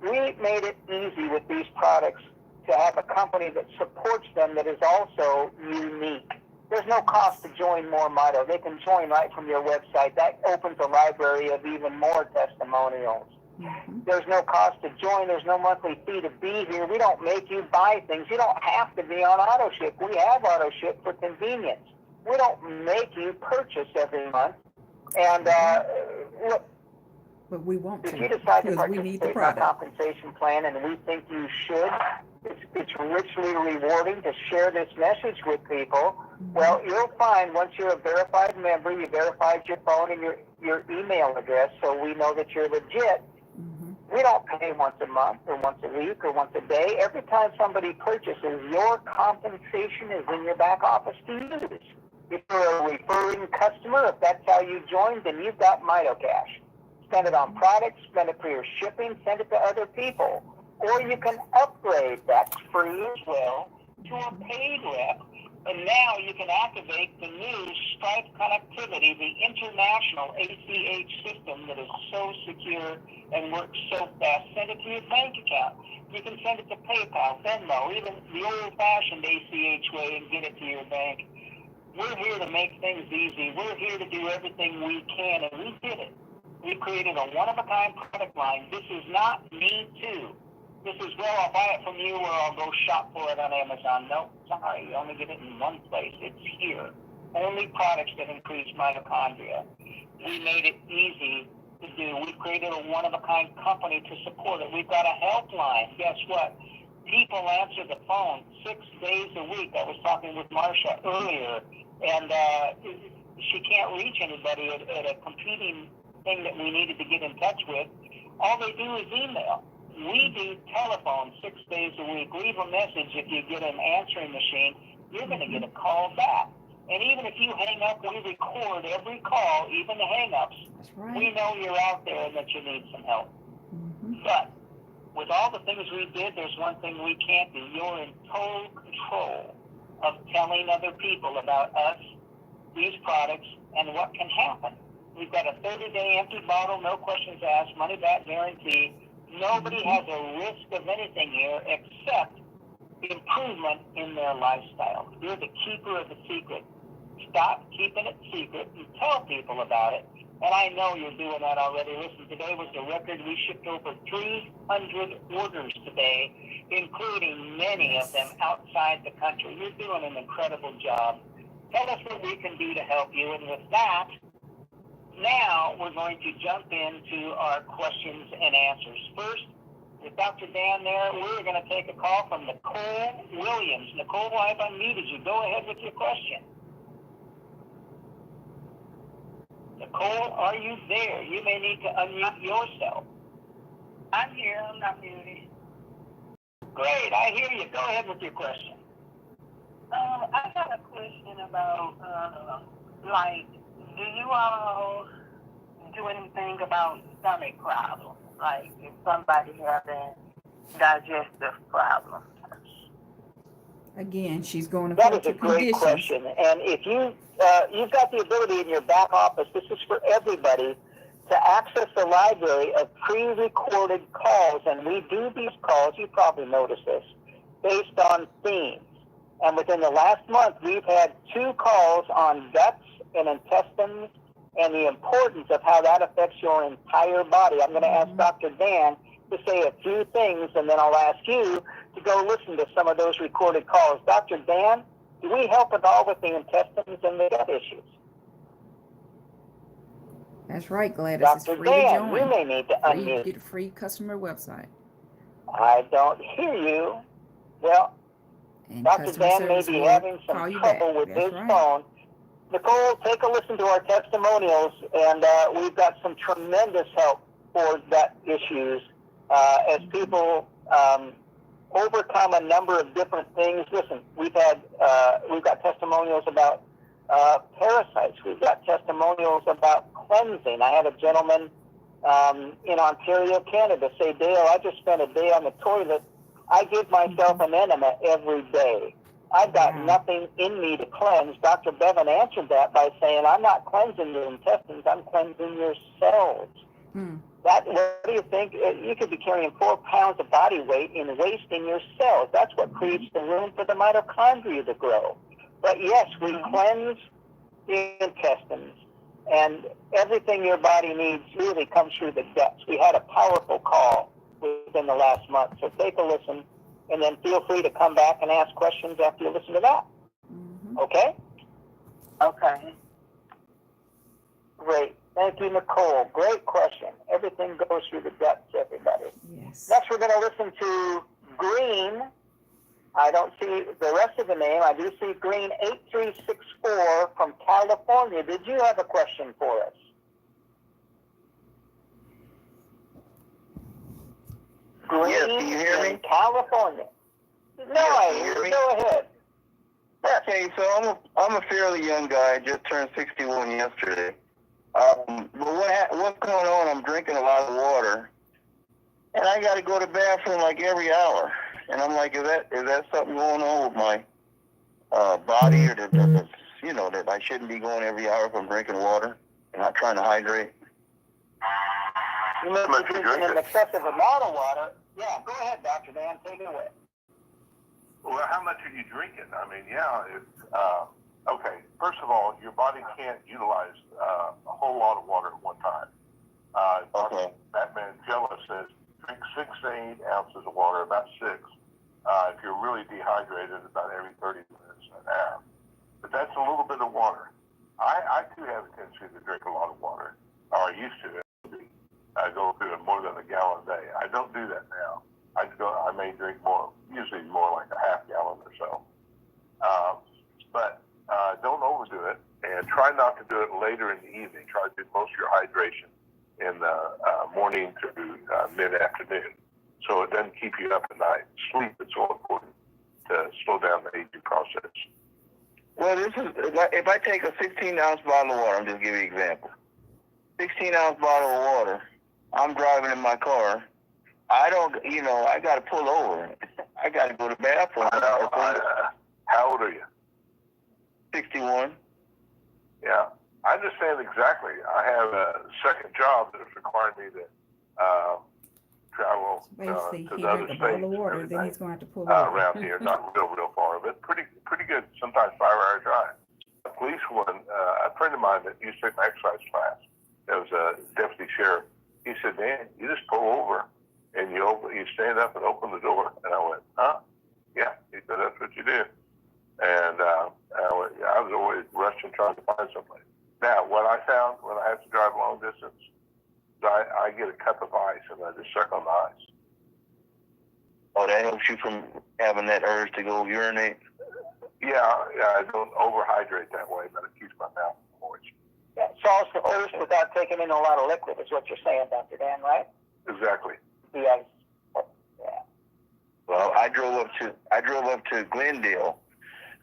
we made it easy with these products to have a company that supports them that is also unique. There's no cost to join MoreMito. They can join right from your website. That opens a library of even more testimonials. There's no cost to join. There's no monthly fee to be here. We don't make you buy things. You don't have to be on auto ship. We have auto ship for convenience. We don't make you purchase every month. And look, but we want to, if you decide to because we need the participate in our product. compensation plan, and we think you should, it's richly rewarding to share this message with people. Well, you'll find once you're a verified member, you verified your phone and your email address, so we know that you're legit. We don't pay once a month or once a week or once a day. Every time somebody purchases, your compensation is in your back office to use. If you're a referring customer, if that's how you joined, then you've got MitoCash. Spend it on products, spend it for your shipping, send it to other people. Or you can upgrade, that's free as well, to a paid rep. And now you can activate the new Stripe connectivity, the international ACH system that is so secure and works so fast. Send it to your bank account. You can send it to PayPal, Venmo, even the old-fashioned ACH way, and get it to your bank. We're here to make things easy. We're here to do everything we can, and we did it. We created a one-of-a-kind product line. This is not me too. This is, well, I'll buy it from you or I'll go shop for it on Amazon. No, sorry, you only get it in one place. It's here. Only products that increase mitochondria. We made it easy to do. We created a one-of-a-kind company to support it. We've got a helpline. Guess what? People answer the phone 6 days a week. I was talking with Marsha earlier, and she can't reach anybody at a competing thing that we needed to get in touch with. All they do is email. We do telephone 6 days a week. Leave a message. If you get an answering machine, you're going to get a call back. And even if you hang up, we record every call, even the hang-ups. That's right. We know you're out there and that you need some help. But with all the things we did, there's one thing we can't do. You're in total control of telling other people about us, these products, and what can happen. We've got a 30-day empty bottle, no questions asked, money-back guarantee. Nobody has a risk of anything here except improvement in their lifestyle. You're the keeper of the secret. Stop keeping it secret and tell people about it. And I know you're doing that already. Listen, today was the record. We shipped over 300 orders today, including many of them outside the country. You're doing an incredible job. Tell us what we can do to help you. And with that, now we're going to jump into our questions and answers. First, with Dr. Dan there, we're going to take a call from Nicole Williams. Nicole, I've unmuted you. Go ahead with your question. Nicole, are you there? You may need to unmute yourself. I'm here. I'm not muted. Great, I hear you. Go ahead with your question. I got a question about, like, do you all do anything about stomach problems? Like, if somebody having digestive problems? Again, she's going to That is to a great conditions. question. And if you've got the ability in your back office, this is for everybody, to access the library of pre-recorded calls, and we do these calls, you probably noticed this, based on themes. And within the last month, we've had 2 calls on guts and intestines and the importance of how that affects your entire body. I'm going to ask Dr. Dan to say a few things, and then I'll ask you to go listen to some of those recorded calls. Dr. Dan, do we help at all with the intestines and the gut issues? That's right, Gladys. Dr. It's free Dan, to join. you may need to unmute. Get a free customer website. I don't hear you. Well, And Dr. customer Dan may service be will having call some you trouble back. with That's his right. phone. Nicole, take a listen to our testimonials, and we've got some tremendous help for gut issues as people overcome a number of different things. Listen, we've got testimonials about parasites. We've got testimonials about cleansing. I had a gentleman in Ontario, Canada say, Dale, I just spent a day on the toilet. I give myself an enema every day. I've got nothing in me to cleanse. Dr. Bevan answered that by saying, I'm not cleansing your intestines, I'm cleansing your cells. What do you think? You could be carrying 4 pounds of body weight in waste in your cells. That's what creates the room for the mitochondria to grow. But yes, we cleanse the intestines, and everything your body needs really comes through the guts. We had a powerful call within the last month, so take a listen, and then feel free to come back and ask questions after you listen to that. Okay? Okay. Great. Thank you, Nicole. Great question. Everything goes through the guts, everybody. Yes. Next, we're going to listen to Green. I don't see the rest of the name. I do see Green 8364 from California. Did you have a question for us? Green, Yes, can you hear me? in California. No, I hear you. Go ahead. Okay, so I'm a fairly young guy. I just turned 61 yesterday. But what's going on? I'm drinking a lot of water, and I got to go to the bathroom like every hour. And I'm like, is that something going on with my body, or that I shouldn't be going every hour if I'm drinking water and not trying to hydrate? You may be drinking an excessive amount of water. Yeah, go ahead, Dr. Dan. Take it away. Well, how much are you drinking? I mean, okay. First of all, your body can't utilize a whole lot of water at one time. Okay. Batman Jello says drink 6 to 8 ounces of water, about 6. If you're really dehydrated, about every 30 minutes and a half. But that's a little bit of water. I too have a tendency to drink a lot of water, or I used to. I go through more than a gallon a day. I don't do that now. I may drink more, usually more like a half gallon or so. But don't overdo it, and try not to do it later in the evening. Try to do most of your hydration in the morning to mid-afternoon, so it doesn't keep you up at night. Sleep is so important to slow down the aging process. Well, if I take a 16-ounce bottle of water, I'm just giving you an example. 16-ounce bottle of water. I'm driving in my car, I don't, I got to pull over. I got to go to the bathroom. How old are you? 61. Yeah, I understand exactly. I have a second job that is requiring me to travel Basically, to he the other drink a states. bottle of water, and then he's everything, going to have to pull over. around here, not real far, but pretty good. Sometimes 5-hour drive. A policeman, a friend of mine that used to take my exercise class, that was a deputy sheriff. He said, "Man, you just pull over and you stand up and open the door." And I went, "Huh?" Yeah. He said, "That's what you do." And I was always rushing trying to find someplace. Now, what I found when I have to drive long distance, I get a cup of ice and I just suck on the ice. Oh, that helps you from having that urge to go urinate? Yeah, I don't overhydrate that way, but it keeps my mouth moist. Yeah, solves the thirst without taking in a lot of liquid, is what you're saying, Dr. Dan, right? Exactly. The ice. Yeah. Well, I drove up to Glendale,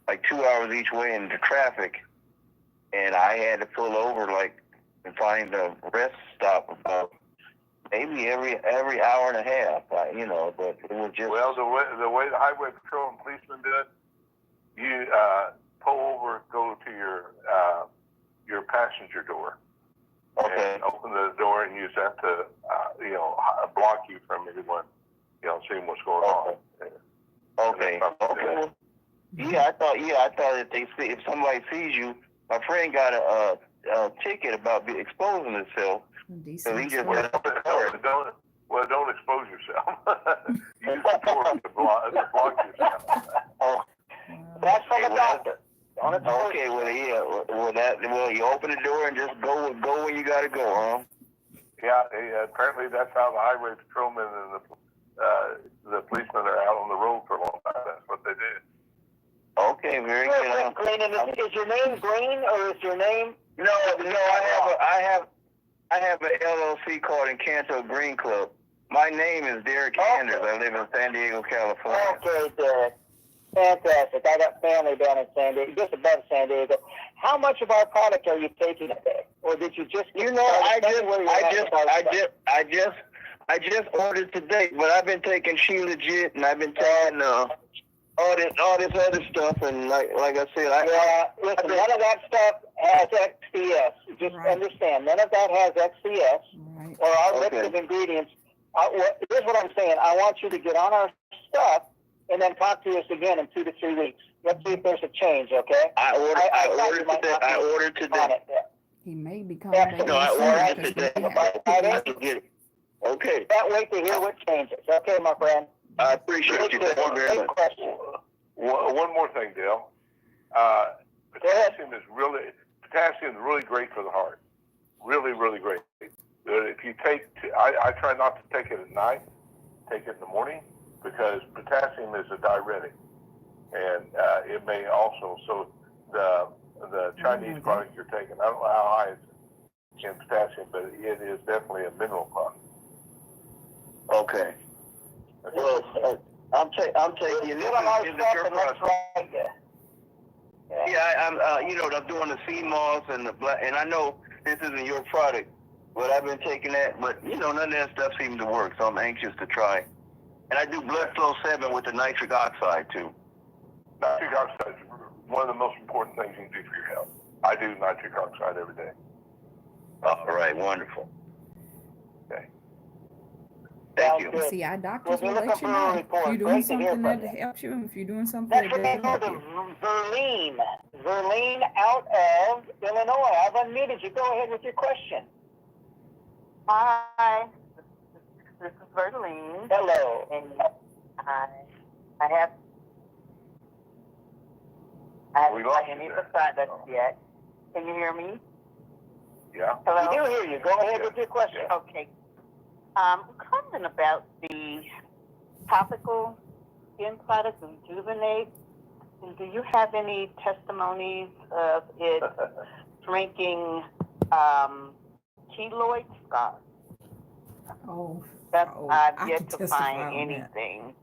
like 2 hours each way into traffic, and I had to pull over and find a rest stop about maybe every hour and a half. But it was just. Well, the way the highway patrol and policemen do it, you pull over, go to your passenger door, Okay. and open the door and use that to block you from anyone seeing what's going on. Okay. Okay. Yeah, I thought if somebody sees you, my friend got a ticket about exposing himself. So he just went up the car. Don't expose yourself. Use the door to block yourself. Oh. That's from a doctor. Okay, well, you open the door and just go where you gotta go, huh? Yeah, apparently that's how the highway patrolmen and the policemen are out on the road for a long time. That's what they do. Okay, very good. Green, is your name Green or is your name? No, I have an LLC called Encanto Green Club. My name is Derek Anders. I live in San Diego, California. Okay, Derek. Fantastic. I got family down in San Diego, just above San Diego. How much of our product are you taking today, or did you just? I just ordered today, but I've been taking She Legit, and I've been taking all this other stuff, and like I said, listen, none of that stuff has XCS. Just understand, none of that has XCS or our liquid ingredients. Here's what I'm saying. I want you to get on our stuff and then talk to us again in 2 to 3 weeks. Let's see if there's a change, okay? I ordered today. He may be coming back. No, I ordered today. Okay. Can't wait to hear what changes. Okay, my friend. I appreciate you. Thank you very much. One more thing, Dale. Potassium is really great for the heart. Really, really great. If you I try not to take it at night. Take it in the morning because potassium is a diuretic, and it may also. So the Chinese product you're taking, I don't know how high it's in potassium, but it is definitely a mineral product. Okay. Well, I'm taking you. Yeah, I'm doing the sea moss and the black, and I know this isn't your product, but I've been taking that. But none of that stuff seems to work, so I'm anxious to try. And I do blood flow 7 with the nitric oxide too. Nitric oxide is one of the most important things you can do for your health. I do nitric oxide every day. All right, wonderful. Okay. Thank you. See, our doctors will let you know if you're doing something that helps you, and if you're doing something that doesn't help you. Verlene out of Illinois. I've unmuted you. Go ahead with your question. Hi, this is Verlene. Hello. And I haven't tried any of the products yet. Can you hear me? Yeah. Hello? We do hear you. Go ahead with your question. Okay. Comment about the topical skin products, Rejuvenate. And do you have any testimonies of it shrinking keloid scars? I've yet to find anything,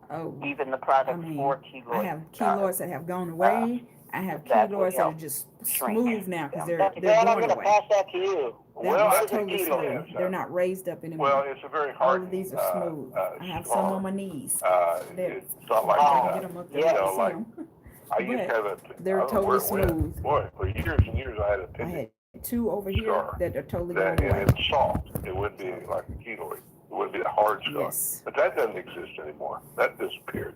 even the products for keloid I have keloids that have gone away. I have That would keloids that are help just shrink smooth now because they're Dr. going Brad, I'm going to away. pass that to you. They're Well, just I totally think smooth. keloids, They're not raised up anymore. Well, it's a very All hard. of these are smooth. I have some scar. on my knees. It's not like I can get them up there. you You know, can see like them. I used to have a. They're I don't know where totally it went. smooth. Boy, for years and years, I had a I had appendix 2 over here scar that are totally that, going away. and it's soft. It wouldn't be like a keloid. It wouldn't be a hard scar. Yes. But that doesn't exist anymore. That disappeared.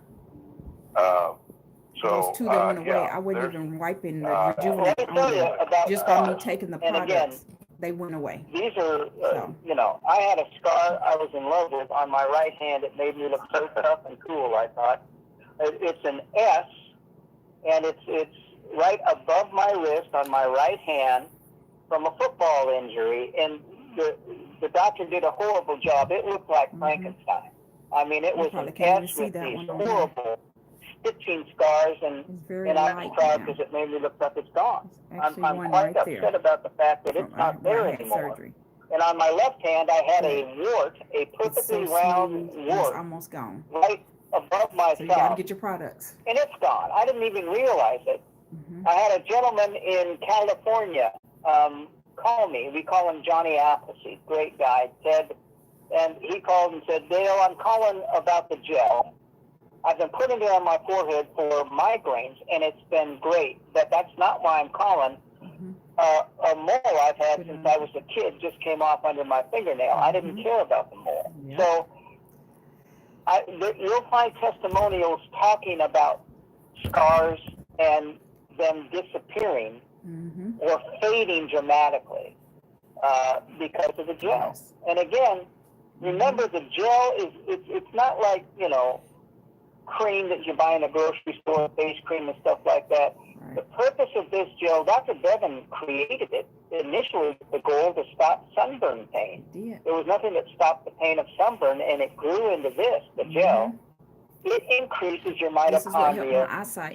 So Those 2 that went away, yeah, I wasn't there's, even wiping the Let rejuvenate me on tell you them. about Just by me scars. taking the And again, products, they went away. these are, So. you know, I had a scar I was in love with on my right hand. It made me look so tough and cool, I thought. It's an S, and it's right above my wrist on my right hand from a football injury. And the doctor did a horrible job. It looked like Frankenstein. I mean, it was an S with these horrible stitching scars, and I'm proud because it made me look like it's gone. I'm quite upset about the fact that it's not there anymore. And on my left hand, I had a wart, a perfectly round wart, it's almost gone. right above my So you got to thumb, get your products. and it's gone. I didn't even realize it. I had a gentleman in California call me. We call him Johnny Appleseed, great guy, Ted. And he called and said, Dale, I'm calling about the gel. I've been putting it on my forehead for migraines, and it's been great. But that's not why I'm calling. A mole I've had since I was a kid just came off under my fingernail. I didn't care about the mole. So you'll find testimonials talking about scars and them disappearing or fading dramatically because of the gel. Yes. And again, remember the gel it's not like, you know, cream that you buy in a grocery store, face cream and stuff like that. Right. The purpose of this gel, Dr. Bevan created it initially with the goal to stop sunburn pain. There was nothing that stopped the pain of sunburn, and it grew into this, the gel. It increases your mitochondria,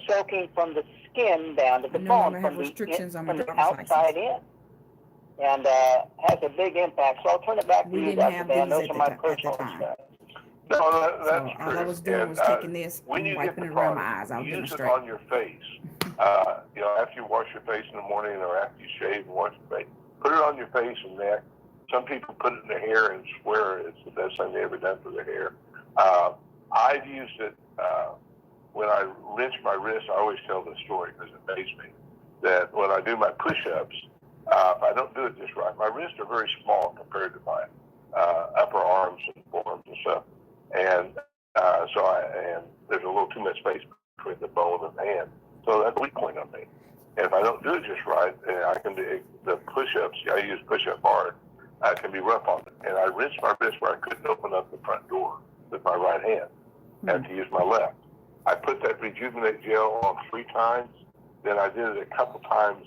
soaking from the skin down to the bone, from the outside in. And has a big impact. So I'll turn it back to you, Dr. Dan. Those are my personal experiences. No, that's true. All I was doing was taking this and wiping it around my eyes. I'll demonstrate. Use it on your face. You know, after you wash your face in the morning or after you shave and wash your face, put it on your face and neck. Some people put it in their hair and swear it's the best thing they ever done for their hair. I've used it when I wrench my wrist. I always tell this story because it amazes me that when I do my push-ups, if I don't do it just right, my wrists are very small compared to my upper arms and forearms and stuff. And and there's a little too much space between the bone and the hand. So that's a weak point on me. And if I don't do it just right, I can do the push-ups. I use push-up hard. I can be rough on it. And I wrenched my wrist where I couldn't open up the front door with my right hand. I had to use my left. I put that Rejuvenate Gel on 3 times. Then I did it a couple times,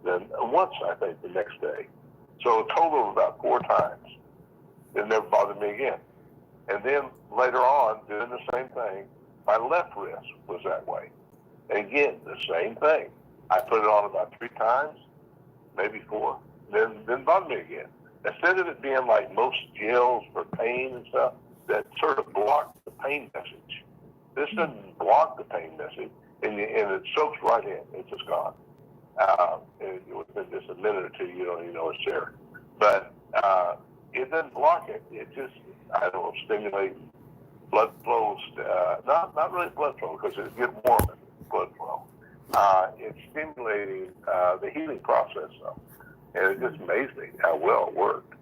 then once, I think, the next day. So a total of about 4 times. It never bothered me again. And then later on, doing the same thing, my left wrist was that way. And again, the same thing. I put it on about 3 times, maybe 4, then bothered me again. Instead of it being like most gels for pain and stuff that sort of block the pain message, this doesn't block the pain message, and it soaks right in. It's just gone. Within just a minute or 2, you don't even know it's there. But it doesn't block it. It just, I don't know, stimulates blood flow. Not really blood flow because it gets warm in blood flow. It's stimulating the healing process, though. And it just amazed me how well it worked.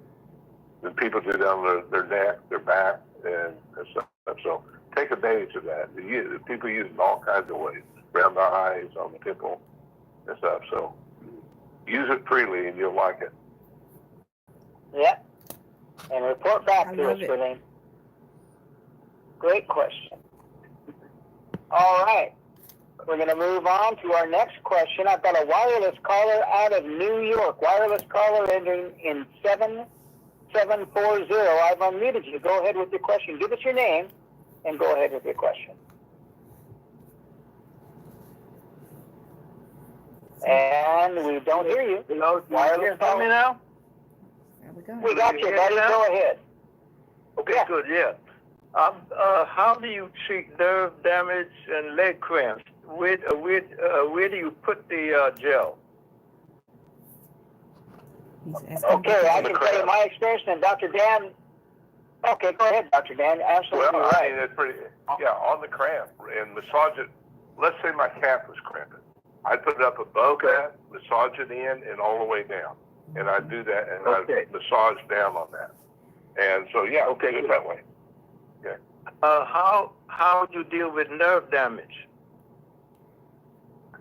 And people do down their neck, their back, and stuff. So take advantage of that. People use it in all kinds of ways, around the eyes, on the temple, and stuff. So use it freely, and you'll like it. Yep. And report back to us, Berlin. Great question. All right. We're going to move on to our next question. I've got a wireless caller out of New York. Wireless caller ending in 7740. I've unmuted you. Go ahead with your question. Give us your name and go ahead with your question. And we don't hear you. Hello, wireless hear me now? There we go. We got you, buddy. Go ahead. Okay, good, yeah. How do you treat nerve damage and leg cramps where do you put the gel? He's asking Okay, I about can tell you my experience, and Dr. Dan. Okay, go ahead, Dr. Dan. Absolutely Well, I right. mean, it's pretty, on the cramp and massage it. Let's say my calf was cramping. I'd put it up above that, massage it in and all the way down. And I'd do that and I'd massage down on that. And so, do it that way. Yeah. How do you deal with nerve damage?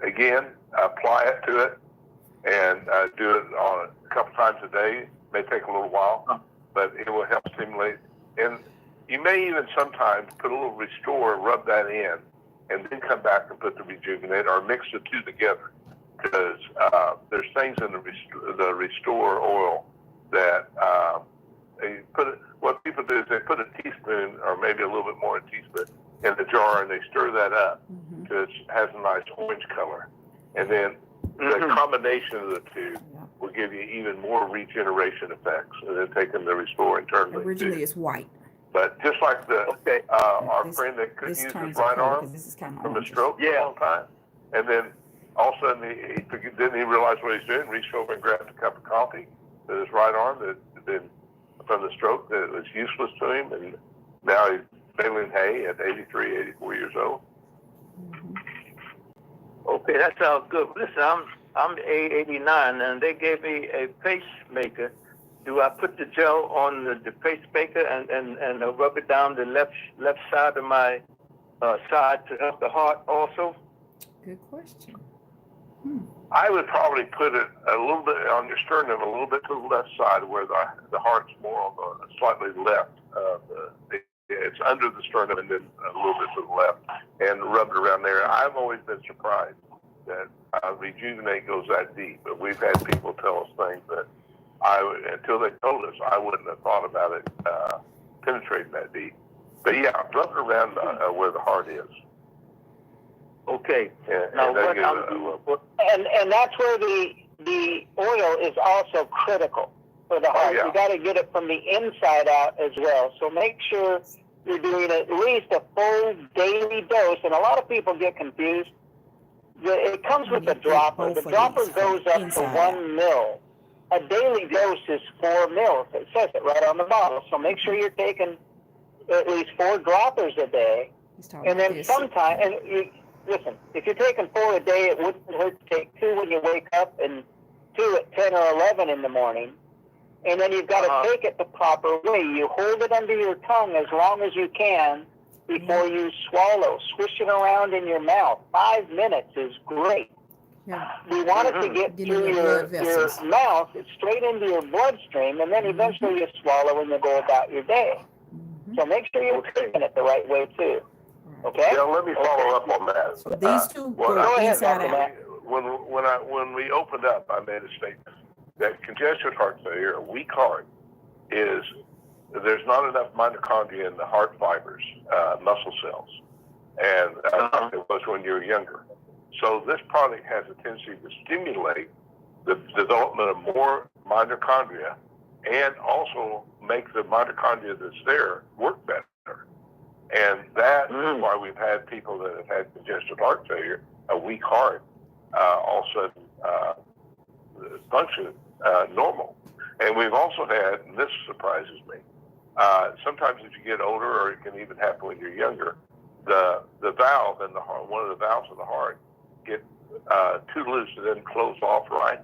Again, apply it to it and do it on a couple times a day. It may take a little while, but it will help stimulate. And you may even sometimes put a little Restore, rub that in, and then come back and put the Rejuvenate or mix the two together. Because there's things in the Restore oil that they what people do is they put a teaspoon or maybe a little bit more than a teaspoon in the jar and they stir that up because it has a nice orange color. And then the combination of the two will give you even more regeneration effects. And then taking the Restore internally. Originally it's white. But just like our friend that couldn't use his right arm from a stroke for a long time, and then all of a sudden didn't he realize what he's doing, reached over and grabbed a cup of coffee with his right arm that had been from the stroke that was useless to him, and now he's baling hay at 83, 84 years old. Okay, that sounds good. Listen, I'm 89, and they gave me a pacemaker. Do I put the gel on the pacemaker and rub it down the left side of my side to help the heart also? Good question. I would probably put it a little bit on your sternum, a little bit to the left side where the heart's more on the slightly left. It's under the sternum and then a little bit to the left, and rub it around there. I've always been surprised that Rejuvenate goes that deep, but we've had people tell us things that until they told us, I wouldn't have thought about it penetrating that deep. But yeah, rub it around where the heart is. Okay. And that's where the oil is also critical for the heart. You got to get it from the inside out as well. So make sure you're doing at least a full daily dose. And a lot of people get confused. It comes with a dropper. The dropper goes up to 1 mil. A daily dose is 4 mils. It says it right on the bottle. So make sure you're taking at least 4 droppers a day. And then sometimes, listen, if you're taking 4 a day, it wouldn't hurt to take 2 when you wake up and 2 at 10 or 11 in the morning. And then you've got to take it the proper way. You hold it under your tongue as long as you can before you swallow. Swish it around in your mouth. 5 minutes is great. We want it to get through your mouth, it's straight into your bloodstream, and then eventually you swallow and you go about your day. So make sure you're taking it the right way too. Okay? Yeah, let me follow up on that. So these two go ahead, inside out. When we opened up, I made a statement that congestive heart failure, a weak heart, is there's not enough mitochondria in the heart fibers, muscle cells, and it was when you were younger. So this product has a tendency to stimulate the development of more mitochondria and also make the mitochondria that's there work better. And that's why we've had people that have had congestive heart failure, a weak heart, all of a sudden function normal. And we've also had, and this surprises me, sometimes as you get older, or it can even happen when you're younger, the valve in the heart, one of the valves in the heart, get too loose and then close off right,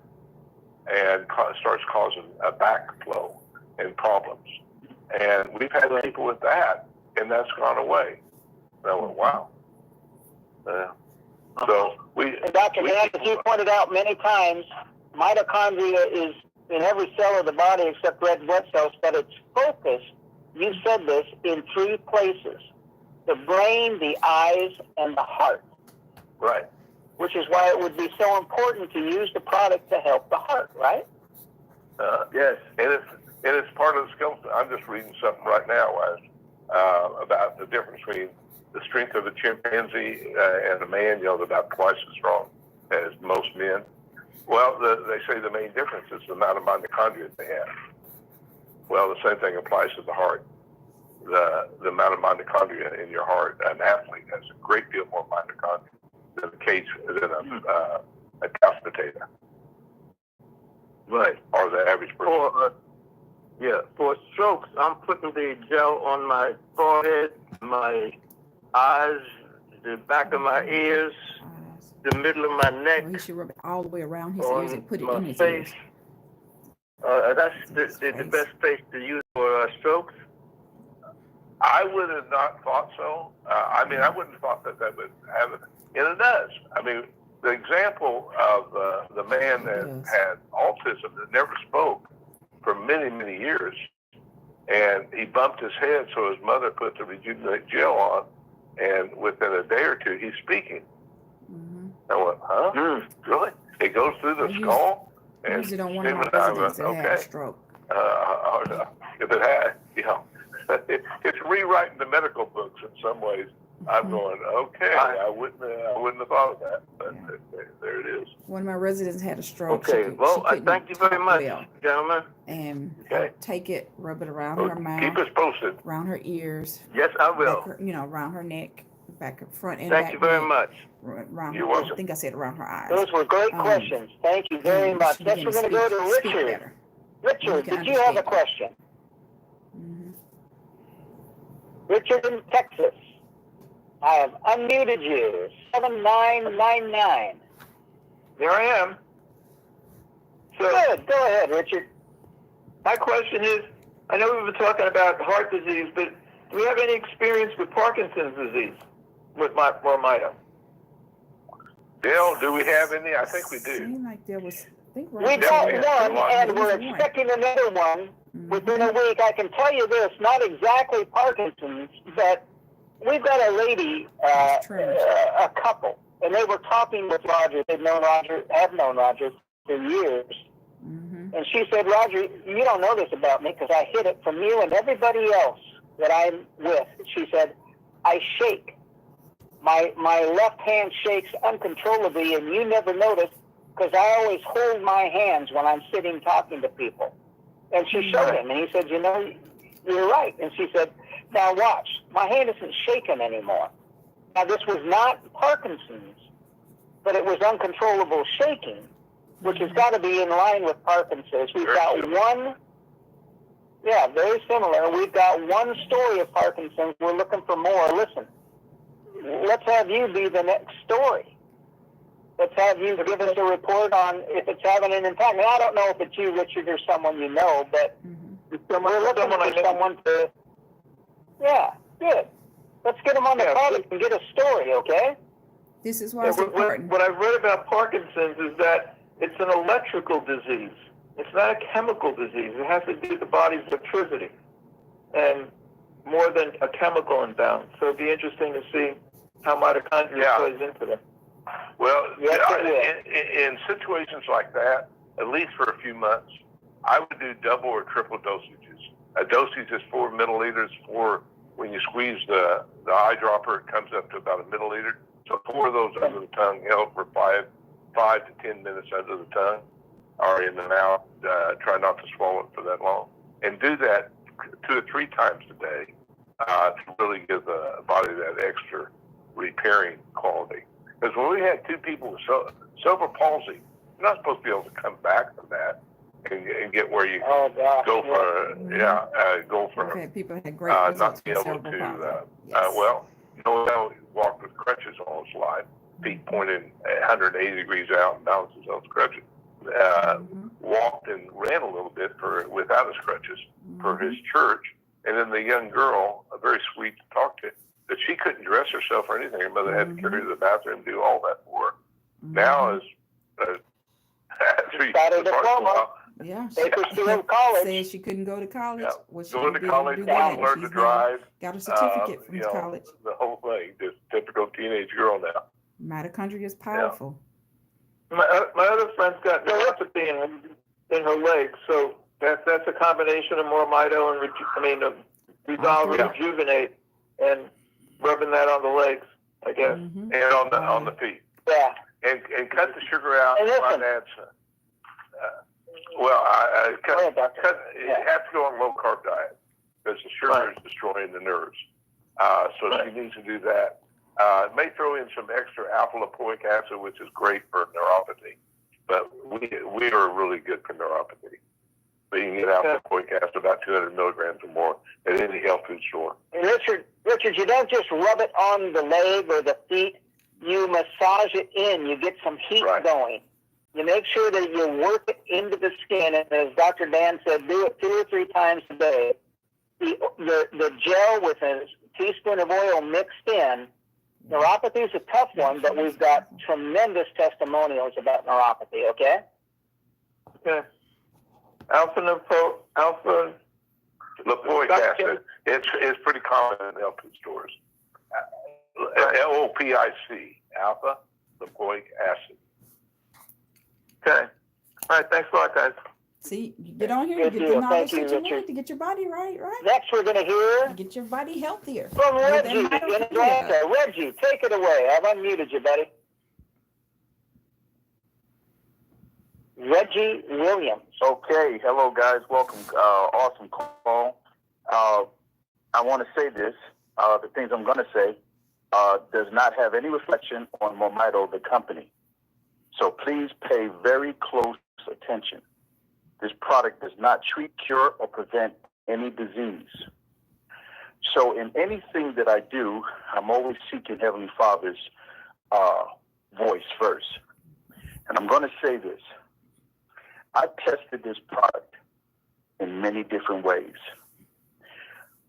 and starts causing a backflow and problems. And we've had people with that, and that's gone away. And I went, wow. So and Dr. Dan, as you pointed out many times, mitochondria is in every cell of the body except red blood cells, but it's focused, you said this, in 3 places: the brain, the eyes, and the heart. Right. Which is why it would be so important to use the product to help the heart, right? Yes, and it's part of the skeleton. I'm just reading something right now about the difference between the strength of a chimpanzee and a man. They're about twice as strong as most men. Well, they say the main difference is the amount of mitochondria they have. Well, the same thing applies to the heart. The amount of mitochondria in your heart, an athlete has a great deal more mitochondria than a couch potato. Right. Or the average person. For strokes, I'm putting the gel on my forehead, my eyes, the back of my ears, the middle of my neck. Or he should rub it all the way around his ears and put it in his face. ears. That's the best face to use for strokes. I would have not thought so. I wouldn't have thought that would have it. And it does. I mean, the example of the man that had autism that never spoke for many, many years, and he bumped his head, so his mother put the Rejuvenate Gel on, and within a day or two, he's speaking. Mm-hmm. I went, huh? Really? It goes through the skull? I use it on one of my residents that had a stroke. If it had, it's rewriting the medical books in some ways. I'm going, okay, I wouldn't have thought of that, but there it is. One of my residents had a stroke. Okay, I thank you very much, gentlemen. And take it, rub it around her mouth. Keep us posted. Around her ears. Yes, I will. Around her neck, back, front and back. Thank you very much. Around You're her, welcome. I think I said around her eyes. Those were great questions. Thank you very much. Next, we're going to go to Richard. Richard, did you have a question? Mm-hmm. Richard in Texas. I have unmuted you. 7999. There I am. So, Good. Go ahead, Richard. my question is, I know we've been talking about heart disease, but do we have any experience with Parkinson's disease with MoreMito? Dale, do we have any? I think we do. Seemed like there was. We got one, and we're expecting another one within a week. I can tell you this, not exactly Parkinson's, but we've got a lady, a couple, and they were talking with Roger. Have known Roger for years. Mm-hmm. And she said, Roger, you don't know this about me because I hid it from you and everybody else that I'm with. She said, I shake. My left hand shakes uncontrollably, and you never notice because I always hold my hands when I'm sitting talking to people. And she showed him, and he said, you know, you're right. And she said, now watch, my hand isn't shaking anymore. Now this was not Parkinson's, but it was uncontrollable shaking, which has got to be in line with Parkinson's. We've got one, very similar. We've got one story of Parkinson's. We're looking for more. Listen, let's have you be the next story. Let's have you give us a report on if it's having an impact. Now, I don't know if it's you, Richard, or someone you know, but we're looking for someone to... Yeah, good. Let's get them on the phone and get a story, okay? This is why it's important. What I've read about Parkinson's is that it's an electrical disease. It's not a chemical disease. It has to do with the body's electricity and more than a chemical imbalance. So it'd be interesting to see how mitochondria plays into that. Well, in situations like that, at least for a few months, I would do double or triple dosages. A dosage is 4 milliliters. When you squeeze the eyedropper, it comes up to about a milliliter. So 4 of those under the tongue held for 5 to 10 minutes under the tongue or in the mouth. Try not to swallow it for that long. And do that 2 or 3 times a day to really give the body that extra repairing quality. Because when we had 2 people with cerebral palsy, you're not supposed to be able to come back from that and get where you go for Okay, people had great not results be with able cerebral to, palsy. Noel walked with crutches all his life, feet pointed 180 degrees out and balanced his own crutches. Walked and ran a little bit without his crutches for his church. And then the young girl, very sweet to talk to, that she couldn't dress herself or anything. Her mother had to carry her to the bathroom and do all that for her. Now, got a diploma. Take her to college. Said she couldn't go to college. Yeah. Well, she Going to did college, do that. learn to drive. Got a certificate from college. The whole thing, just typical teenage girl now. Mitochondria is powerful. My other friend's got neuropathy in her legs, so that's a combination of MoreMito and Resolve Rejuvenate and rubbing that on the legs, I guess, Mm-hmm. And on the feet. Yeah. And cut the sugar out. And listen. You have to go on a low carb diet because the sugar is destroying the nerves. So she needs to do that. It may throw in some extra alpha lipoic acid, which is great for neuropathy, but we are really good for neuropathy. But you can get alpha lipoic acid about 200 milligrams or more at any health food store. Richard, you don't just rub it on the leg or the feet. You massage it in. You get some heat going. You make sure that you work it into the skin, and as Dr. Dan said, do it 2 or 3 times a day. The gel with a teaspoon of oil mixed in. Neuropathy is a tough one, but we've got tremendous testimonials about neuropathy, okay? Okay. Alpha lipoic acid. It's pretty common in health food stores. LOPIC, alpha lipoic acid. Okay. All right. Thanks a lot, guys. See, you get on here, you get the knowledge that you need to get your body right? Next, we're going to hear Get your body healthier. from Reggie in Atlanta. Reggie, take it away. I've unmuted you, buddy. Reggie Williams. Okay, hello guys, welcome. Awesome call. I want to say this. The things I'm going to say does not have any reflection on MoreMito, the company. So please pay very close attention. This product does not treat, cure, or prevent any disease. So in anything that I do, I'm always seeking Heavenly Father's voice first. And I'm going to say this. I tested this product in many different ways.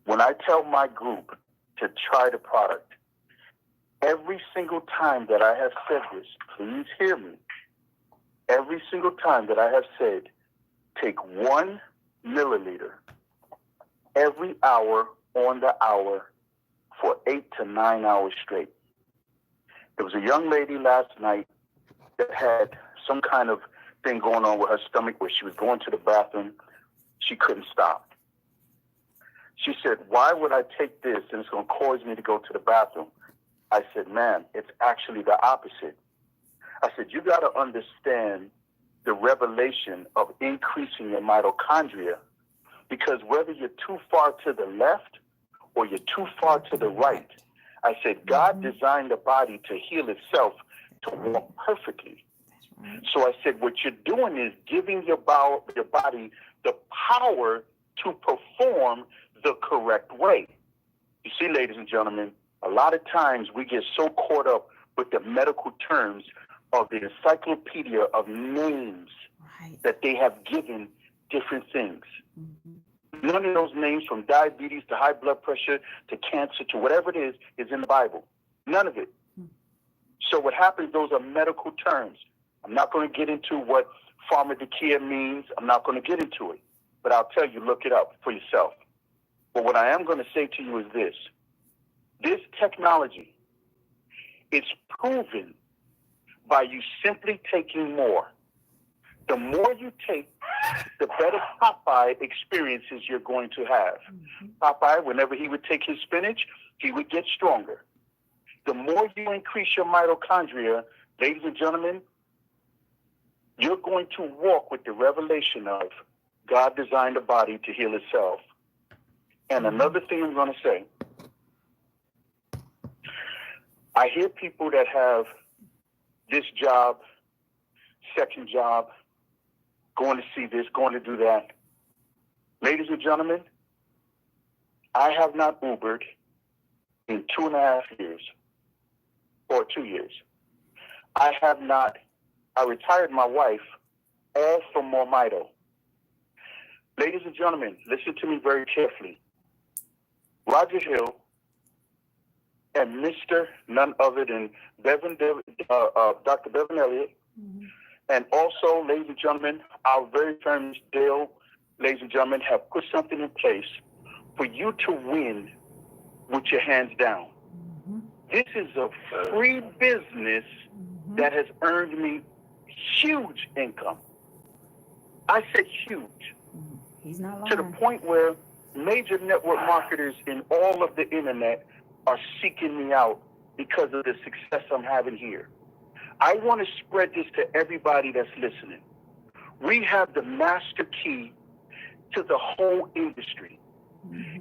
When I tell my group to try the product, every single time that I have said this, please hear me. Every single time that I have said, take 1 milliliter every hour on the hour for 8 to 9 hours straight. There was a young lady last night that had some kind of thing going on with her stomach where she was going to the bathroom. She couldn't stop. She said, why would I take this and it's going to cause me to go to the bathroom? I said, ma'am, it's actually the opposite. I said, you got to understand the revelation of increasing your mitochondria, because whether you're too far to the left or you're too far to the right, I said, God designed the body to heal itself to work perfectly. So I said, what you're doing is giving your body the power to perform the correct way. You see, ladies and gentlemen, a lot of times we get so caught up with the medical terms of the encyclopedia of names that they have given different things. None of those names, from diabetes to high blood pressure to cancer to whatever it is in the Bible. None of it. So what happens, those are medical terms. I'm not going to get into what pharmacopoeia means. I'm not going to get into it. But I'll tell you, look it up for yourself. But what I am going to say to you is this. This technology is proven by you simply taking more. The more you take, the better Popeye experiences you're going to have. Popeye, whenever he would take his spinach, he would get stronger. The more you increase your mitochondria, ladies and gentlemen, you're going to walk with the revelation of God designed the body to heal itself. And another thing I'm going to say, I hear people that have this job, second job, going to see this, going to do that. Ladies and gentlemen, I have not Ubered in 2.5 years or 2 years. I retired my wife all from MoreMito. Ladies and gentlemen, listen to me very carefully. Roger Hill and Mr. none other than Dr. Bevan Elliott, and also, ladies and gentlemen, our very firm Dale, ladies and gentlemen, have put something in place for you to win with your hands down. This is a free business that has earned me huge income. I said huge. He's not lying. To the point where major network marketers in all of the internet are seeking me out because of the success I'm having here. I want to spread this to everybody that's listening. We have the master key to the whole industry.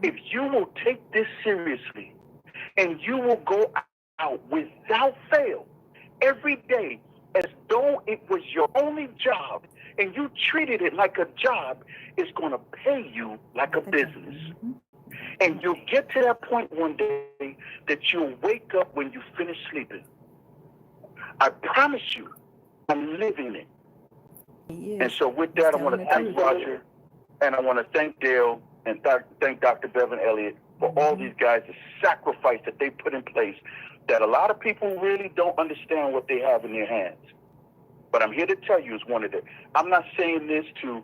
If you will take this seriously and you will go out without fail every day as though it was your only job, and you treated it like a job, it's going to pay you like a business. And you'll get to that point one day that you'll wake up when you finish sleeping. I promise you, I'm living it. And so with that, I want to thank Roger, and I want to thank Dale, and thank Dr. Bevan Elliott for all these guys, the sacrifice that they put in place, that a lot of people really don't understand what they have in their hands. But I'm here to tell you, it's one of the, I'm not saying this to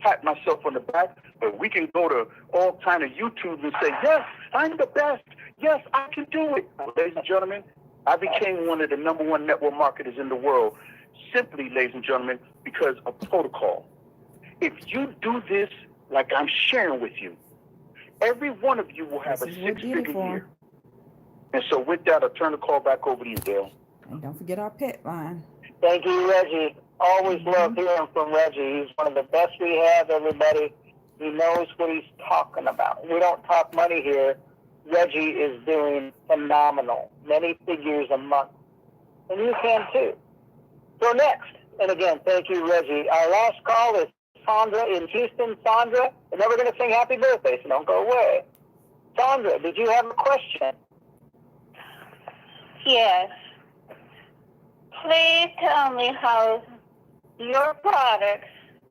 pat myself on the back, but we can go to all kind of YouTube and say, yes, I'm the best. Yes, I can do it. Ladies and gentlemen, I became one of the #1 network marketers in the world simply, ladies and gentlemen, because of protocol. If you do this like I'm sharing with you, every one of you will have a 6-figure year. And so with that, I'll turn the call back over to you, Dale. And don't forget our pet line. Thank you, Reggie. Always love hearing from Reggie. He's one of the best we have, everybody. He knows what he's talking about. We don't talk money here. Reggie is doing phenomenal. Many figures a month. And you can too. So next, and again, thank you, Reggie. Our last call is Sandra in Houston. Sandra, and then we're going to sing happy birthday, so don't go away. Sandra, did you have a question? Yes. Please tell me how your products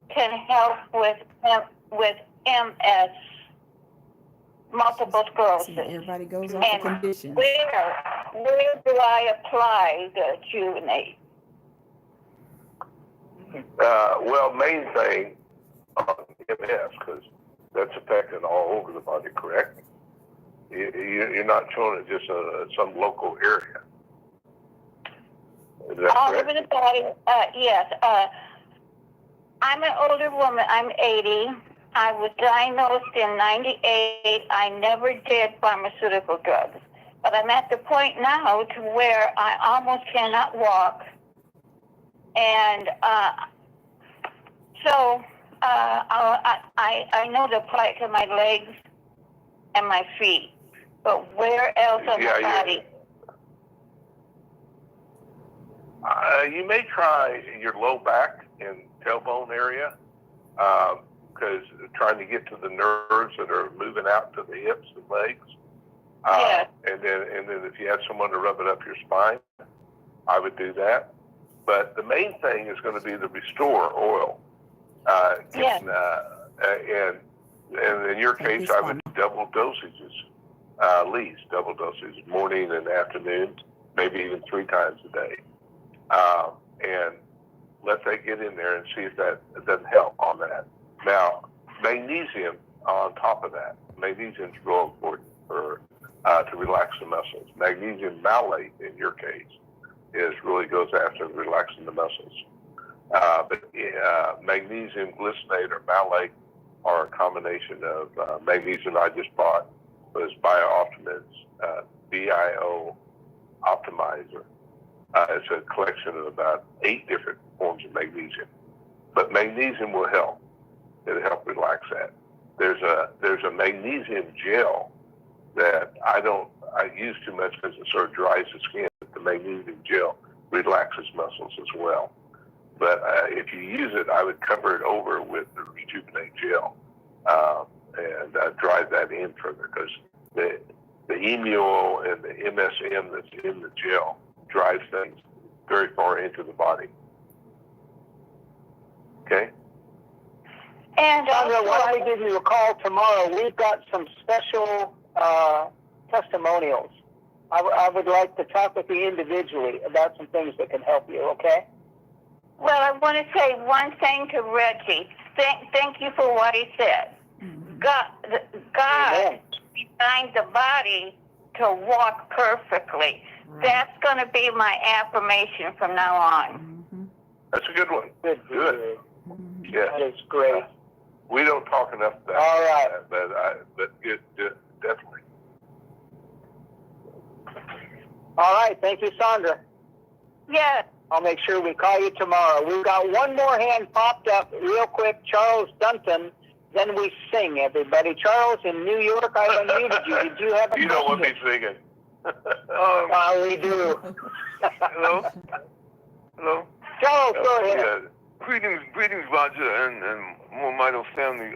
can help with MS, multiple sclerosis. See, everybody goes off the conditions. Where do I apply the Rejuvenate? Well, main thing on MS, because that's affecting all over the body, correct? You're not showing it just some local area. All over the body, yes. I'm an older woman. I'm 80. I was diagnosed in 98. I never did pharmaceutical drugs. But I'm at the point now to where I almost cannot walk. And so I know to apply it to my legs and my feet. But where else on the body? You may try your low back and tailbone area, because trying to get to the nerves that are moving out to the hips and legs. Yes. And then if you had someone to rub it up your spine, I would do that. But the main thing is going to be the Restore oil. Yes. And in your case, I would double dosages, at least double dosages, morning and afternoon, maybe even 3 times a day. And let that get in there and see if that doesn't help on that. Now, magnesium on top of that. Magnesium is real important for to relax the muscles. Magnesium malate, in your case, really goes after relaxing the muscles. But magnesium glycinate or malate are a combination of magnesium I just bought was BioOptimiz's BIO Optimizer. It's a collection of about 8 different forms of magnesium. But magnesium will help. It'll help relax that. There's a magnesium gel that I use too much because it sort of dries the skin. But the magnesium gel relaxes muscles as well. But if you use it, I would cover it over with the Rejuvenate Gel and drive that in further, because the emul and the MSM that's in the gel drives things very far into the body. Okay? And Sandra, why don't we give you a call tomorrow? We've got some special testimonials. I would like to talk with you individually about some things that can help you, okay? Well, I want to say one thing to Reggie. Thank you for what he said. God designed the body to walk perfectly. That's going to be my affirmation from now on. That's a good one. Good. Yes. That is great. We don't talk enough about all right. that, but good, definitely. All right. Thank you, Sandra. Yes. I'll make sure we call you tomorrow. We've got one more hand popped up real quick. Charles Dunton. Then we sing, everybody. Charles in New York, I unmuted you. Did you have a question? You don't want me singing. We do. Hello? Hello? Charles, go ahead. Yeah. Greetings, Roger and MoreMito family.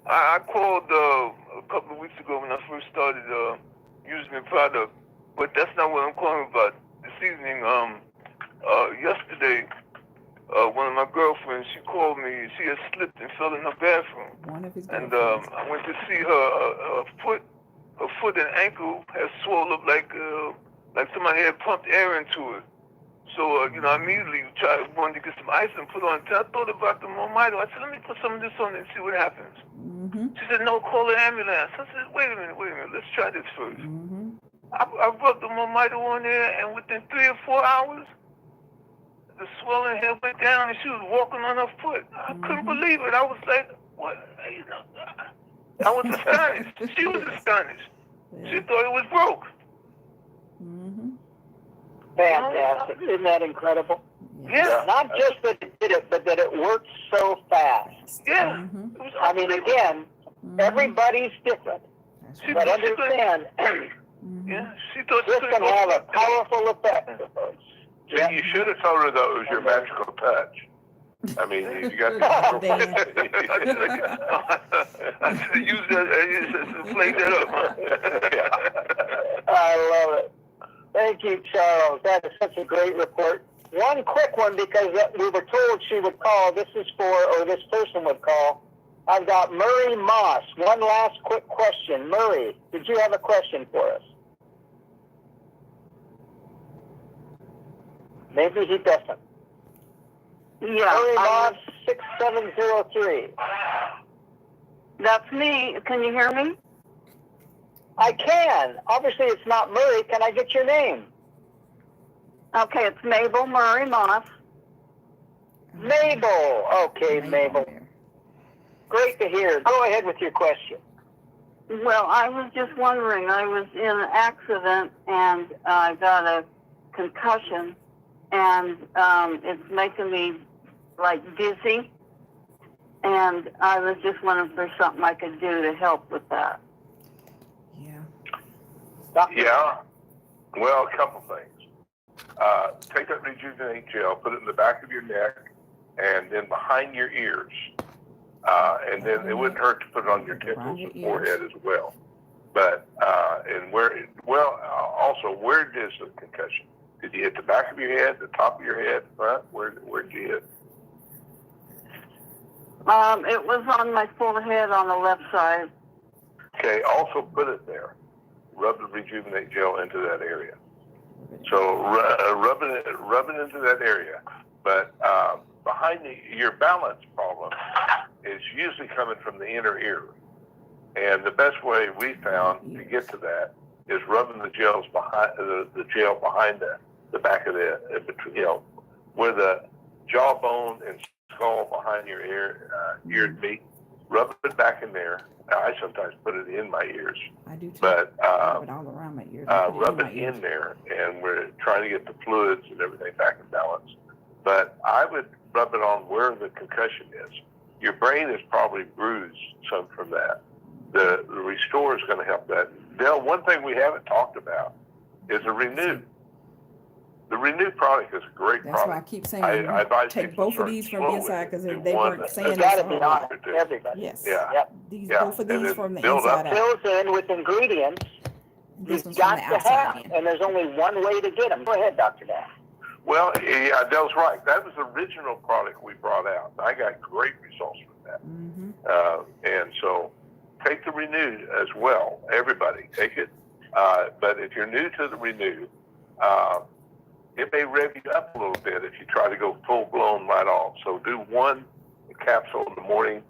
I called a couple of weeks ago when I first started using the product, but that's not what I'm calling about. This evening, yesterday, one of my girlfriends, she called me. She had slipped and fell in her bathroom. One of his And girlfriends. I went to see her. Her foot and ankle had swelled up like somebody had pumped air into it. So, I immediately wanted to get some ice and put on. I thought about the MoreMito. I said, let me put some of this on and see what happens. Mm-hmm. She said, no, call an ambulance. I said, wait a minute. Let's try this first. Mm-hmm. I rubbed the MoreMito on there, and within 3 or 4 hours, the swelling head went down, and she was walking on her foot. I couldn't believe it. I was like, what? I was astonished. She was astonished. She thought it was broke. Mm-hmm. Fantastic. Isn't that incredible? Yeah. Not just that it did it, but that it worked so fast. Yeah. Mm-hmm. I mean, again, everybody's different. But understand, Yeah, she thought this can have a powerful effect. Yeah. You should have told her that it was your magical touch. I mean, you got to use that, play that up, huh? I love it. Thank you, Charles. That is such a great report. One quick one, because we were told she would call. This person would call. I've got Murray Moss. One last quick question. Murray, did you have a question for us? Maybe he doesn't. Yeah. Murray Moss, 6703. That's me. Can you hear me? I can. Obviously, it's not Murray. Can I get your name? Okay, it's Mabel Murray Moss. Mabel. Okay, Mabel. Great to hear. Go ahead with your question. Well, I was just wondering, I was in an accident and I got a concussion, and it's making me like dizzy, and I was just wondering if there's something I could do to help with that. Yeah. Well, a couple things. Take that Rejuvenate Gel, put it in the back of your neck, and then behind your ears. And then it wouldn't hurt to put it on your temples and forehead as well. But, also, where did the concussion? Did you hit the back of your head, the top of your head, front? Where did you hit? It was on my forehead on the left side. Okay, also put it there. Rub the Rejuvenate Gel into that area. So rub it into that area. But behind your balance problem is usually coming from the inner ear. And the best way we found to get to that is rubbing the gels behind the gel behind the back of where the jawbone and skull behind your ear meet. Rub it back in there. I sometimes put it in my ears. I do too. But rub it all around my ears. rub it in there, and we're trying to get the fluids and everything back in balance. But I would rub it on where the concussion is. Your brain is probably bruised some from that. The Restore is going to help that. Dale, one thing we haven't talked about is the Renew. The Renew product is a great product. That's why I keep saying I advise take people both of to these start from slow inside, with it. because Do they one weren't that's saying It's this got to be all. honest, everybody. Yes. Yeah. Yep. Both of these then from the build up. inside out. Fills in with ingredients This you've one's from got the to outside have, in. and there's only one way to get them. Go ahead, Dr. Dan. Well, yeah, Dale's right. That was the original product we brought out. I got great results with that. Mm-hmm. And so take the Renew as well. Everybody, take it. But if you're new to the Renew, it may rev you up a little bit if you try to go full-blown right off. So do one capsule in the morning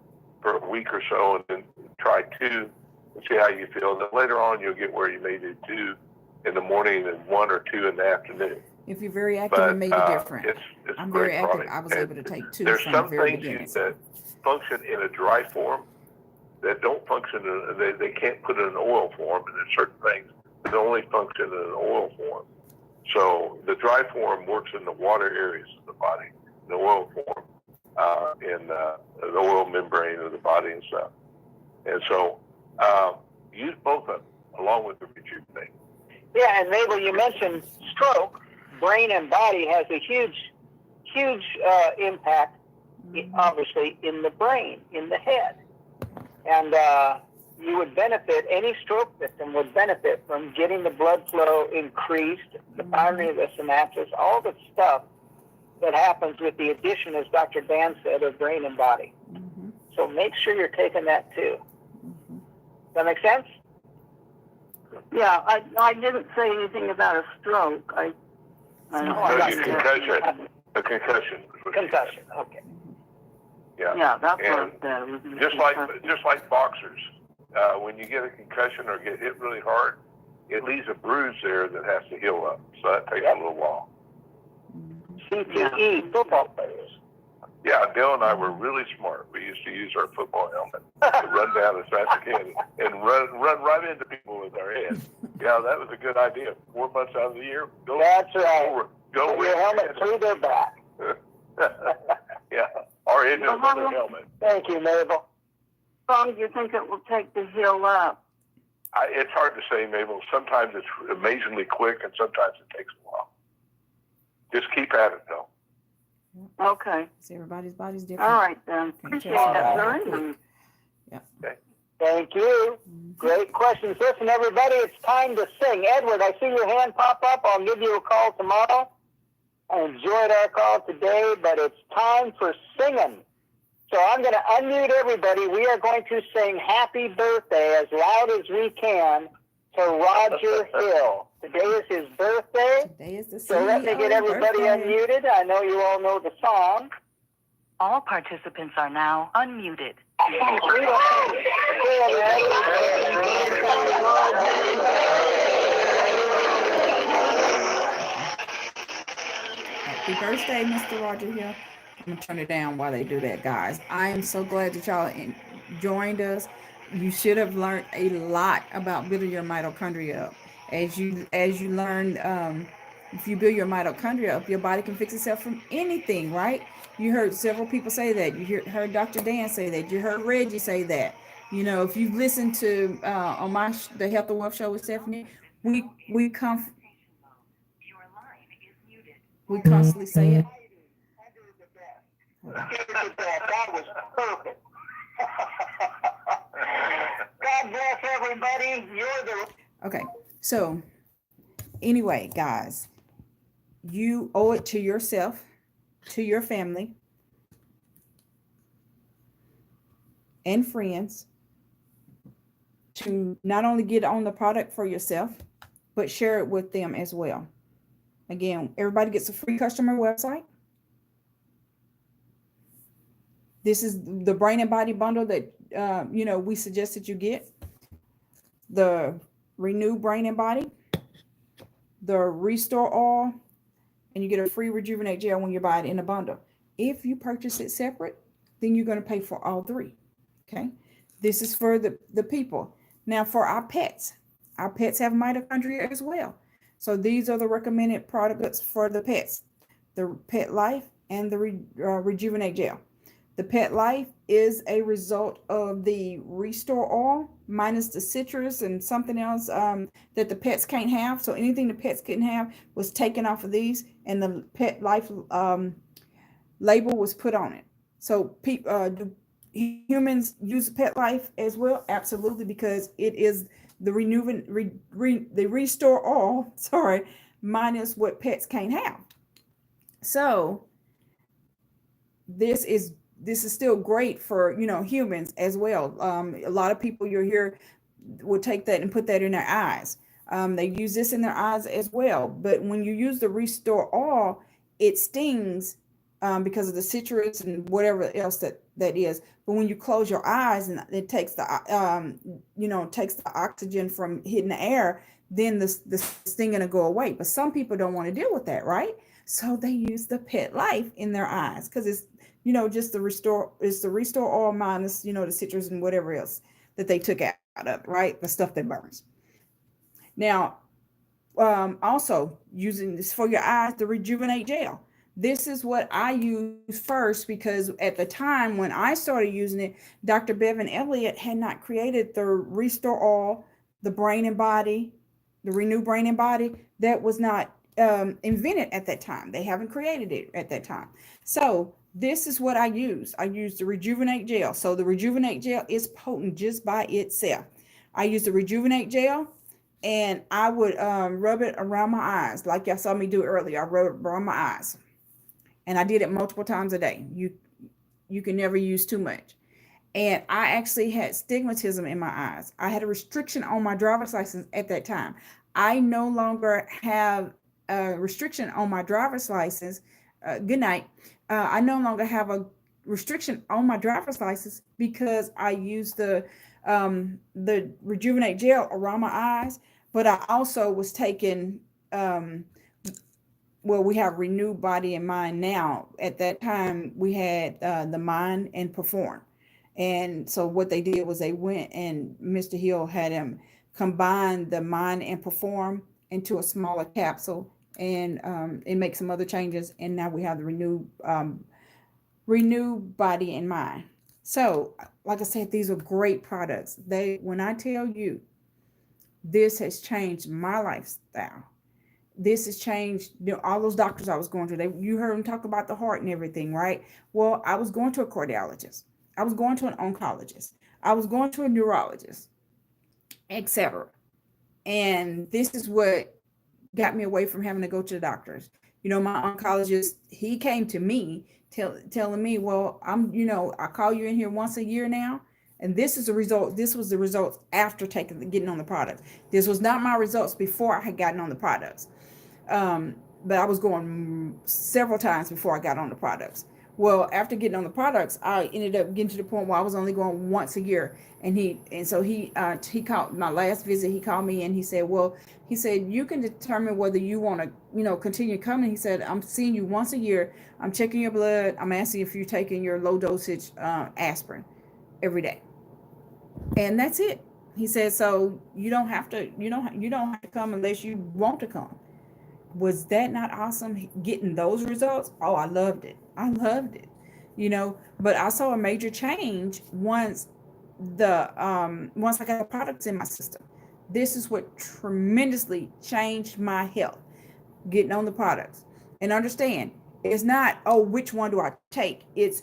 for a week or so, and then try two and see how you feel. And then later on, you'll get where you may do two in the morning and one or two in the afternoon. If you're very active, it may be different. It's I'm a great very active. product. I was able to take two There's from the some very things beginning. that function in a dry form that don't function they can't put in an oil form, and there's certain things that only function in an oil form. So the dry form works in the water areas of the body, the oil form in the oil membrane of the body and stuff. And so use both of them along with the Rejuvenate. Yeah, and Mabel, you mentioned stroke. Brain and body has a huge impact, obviously, in the brain, in the head. And you would benefit, any stroke victim would benefit from getting the blood flow increased, the firing of the synapses, all the stuff that happens with the addition, as Dr. Dan said, of brain and body. So make sure you're taking that too. Does that make sense? Yeah, I didn't say anything about a stroke. I concussion. A concussion. Concussion. Okay. Yeah. Yeah, that's and what just like boxers, when you get a concussion or get hit really hard, it leaves a bruise there that has to heal up. So that takes a little while. CTE, football players. Yeah, Bill and I were really smart. We used to use our football helmet to run down as fast as we can and run right into people with our head. Yeah, that was a good idea. 4 months out of the year, go. That's right. Go with your helmet through their back. Yeah, our engine on their helmet. Thank you, Mabel. How long do you think it will take to heal up? It's hard to say, Mabel. Sometimes it's amazingly quick, and sometimes it takes a while. Just keep at it, though. Okay. So everybody's body's different. All right, then. Appreciate that, Larry. Yeah. Okay. Thank you. Great questions. Listen, everybody, it's time to sing. Edward, I see your hand pop up. I'll give you a call tomorrow. I enjoyed our call today, but it's time for singing. So I'm going to unmute everybody. We are going to sing Happy Birthday as loud as we can to Roger Hill. Today is his birthday. Today is the So let me get everybody unmuted. I know you all know the song. All participants are now unmuted. Happy birthday, Mr. Roger Hill. I'm going to turn it down while they do that, guys. I am so glad that y'all joined us. You should have learned a lot about building your mitochondria up. As you learn, if you build your mitochondria up, your body can fix itself from anything, right? You heard several people say that. You heard Dr. Dan say that. You heard Reggie say that. You know, if you've listened to on the Health and Wealth Show with Stephanie, we constantly say it. That was perfect. God bless everybody. You're the... Okay, so anyway, guys, you owe it to yourself, to your family, and friends to not only get on the product for yourself, but share it with them as well. Again, everybody gets a free customer website. This is the brain and body bundle that, we suggest that you get. The Renew Brain and Body, the Restore Oil, and you get a free Rejuvenate Gel when you buy it in a bundle. If you purchase it separate, then you're going to pay for all three. Okay. This is for the people. Now for our pets have mitochondria as well. So these are the recommended products for the pets, the Petlife and the Rejuvenate Gel. The Petlife is a result of the Restore Oil minus the citrus and something else that the pets can't have. So anything the pets couldn't have was taken off of these, and the Petlife label was put on it. So do humans use Petlife as well? Absolutely, because it is the Restore Oil, minus what pets can't have. So this is still great for, humans as well. A lot of people you'll hear will take that and put that in their eyes. They use this in their eyes as well. But when you use the Restore Oil, it stings because of the citrus and whatever else that is. But when you close your eyes and it takes the oxygen from hitting the air, then the stinging will go away. But some people don't want to deal with that, right? So they use the Petlife in their eyes because it's just the Restore Oil minus, the citrus and whatever else that they took out of it, right? The stuff that burns. Now, also using this for your eyes, the Rejuvenate Gel. This is what I use first because at the time when I started using it, Dr. Bevan Elliott had not created the Restore Oil, the Brain and Body, the Renew Brain and Body, that was not invented at that time. They haven't created it at that time. So this is what I use. I use the Rejuvenate Gel. So the Rejuvenate Gel is potent just by itself. I use the Rejuvenate Gel, and I would rub it around my eyes, like y'all saw me do earlier. I rubbed it around my eyes, and I did it multiple times a day. You can never use too much. And I actually had stigmatism in my eyes. I had a restriction on my driver's license at that time. I no longer have a restriction on my driver's license. Good night. I no longer have a restriction on my driver's license because I use the Rejuvenate Gel around my eyes. But I also was taking, well, we have Renew Body and Mind now. At that time, we had the Mind and Perform. And so what they did was they went and Mr. Hill had him combine the Mind and Perform into a smaller capsule, and it makes some other changes. And now we have the Renew Body and Mind. So like I said, these are great products. When I tell you, this has changed my lifestyle. This has changed, all those doctors I was going to. You heard them talk about the heart and everything, right? Well, I was going to a cardiologist. I was going to an oncologist. I was going to a neurologist, etc. And this is what got me away from having to go to the doctors. My oncologist, he came to me telling me, well, I call you in here once a year now. And this is the result. This was the results after getting on the product. This was not my results before I had gotten on the products. But I was going several times before I got on the products. Well, after getting on the products, I ended up getting to the point where I was only going once a year. And so he called my last visit. He called me and he said, you can determine whether you want to, continue coming. He said, I'm seeing you once a year. I'm checking your blood. I'm asking if you're taking your low dosage aspirin every day. And that's it. He said, so you don't have to come unless you want to come. Was that not awesome, getting those results? Oh, I loved it. But I saw a major change once once I got the products in my system. This is what tremendously changed my health, getting on the products. And understand, it's not, which one do I take? It's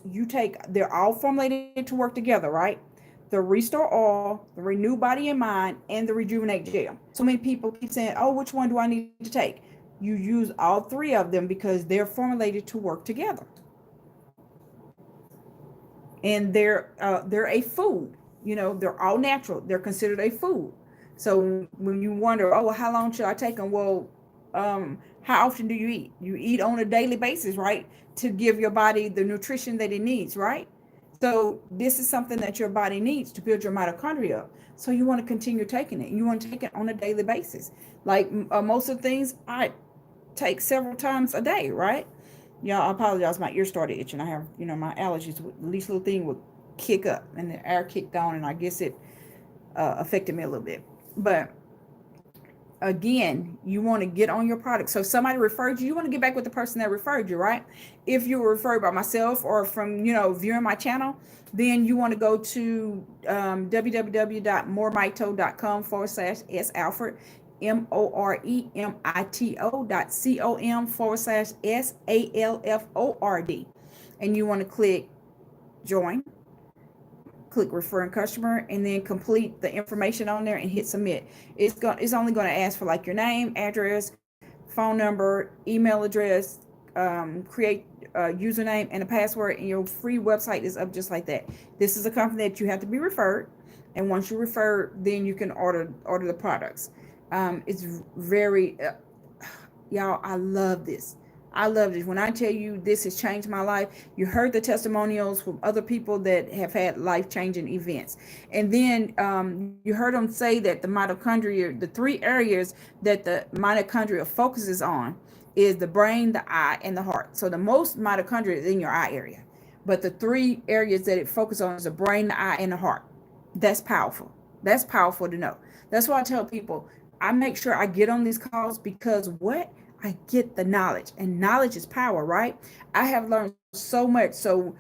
they're all formulated to work together, right? The Restore Oil, the Renew Body and Mind, and the Rejuvenate Gel. So many people keep saying, which one do I need to take? You use all three of them because they're formulated to work together. And they're a food. They're all natural. They're considered a food. So when you wonder, how long should I take them? Well, how often do you eat? You eat on a daily basis, right? To give your body the nutrition that it needs, right? So this is something that your body needs to build your mitochondria up. So you want to continue taking it. You want to take it on a daily basis. Like most of the things I take several times a day, right? I apologize. My ear started itching. I have, my allergies. The least little thing would kick up and the air kicked on, and I guess it affected me a little bit. But again, you want to get on your product. So if somebody referred you want to get back with the person that referred you, right? If you were referred by myself or from, viewing my channel, then you want to go to www.moremito.com/S Alford, moremito.com/SALFORD. And you want to click join, click referring customer, and then complete the information on there and hit submit. It's only going to ask for like your name, address, phone number, email address, create a username and a password, and your free website is up just like that. This is a company that you have to be referred, and once you refer, then you can order the products. It's very y'all, I love this. When I tell you this has changed my life, you heard the testimonials from other people that have had life-changing events. And then you heard them say that the mitochondria, the three areas that the mitochondria focuses on is the brain, the eye, and the heart. So the most mitochondria is in your eye area. But the three areas that it focuses on is the brain, the eye, and the heart. That's powerful. That's powerful to know. That's why I tell people, I make sure I get on these calls because I get the knowledge, and knowledge is power, right? I have learned so much. So,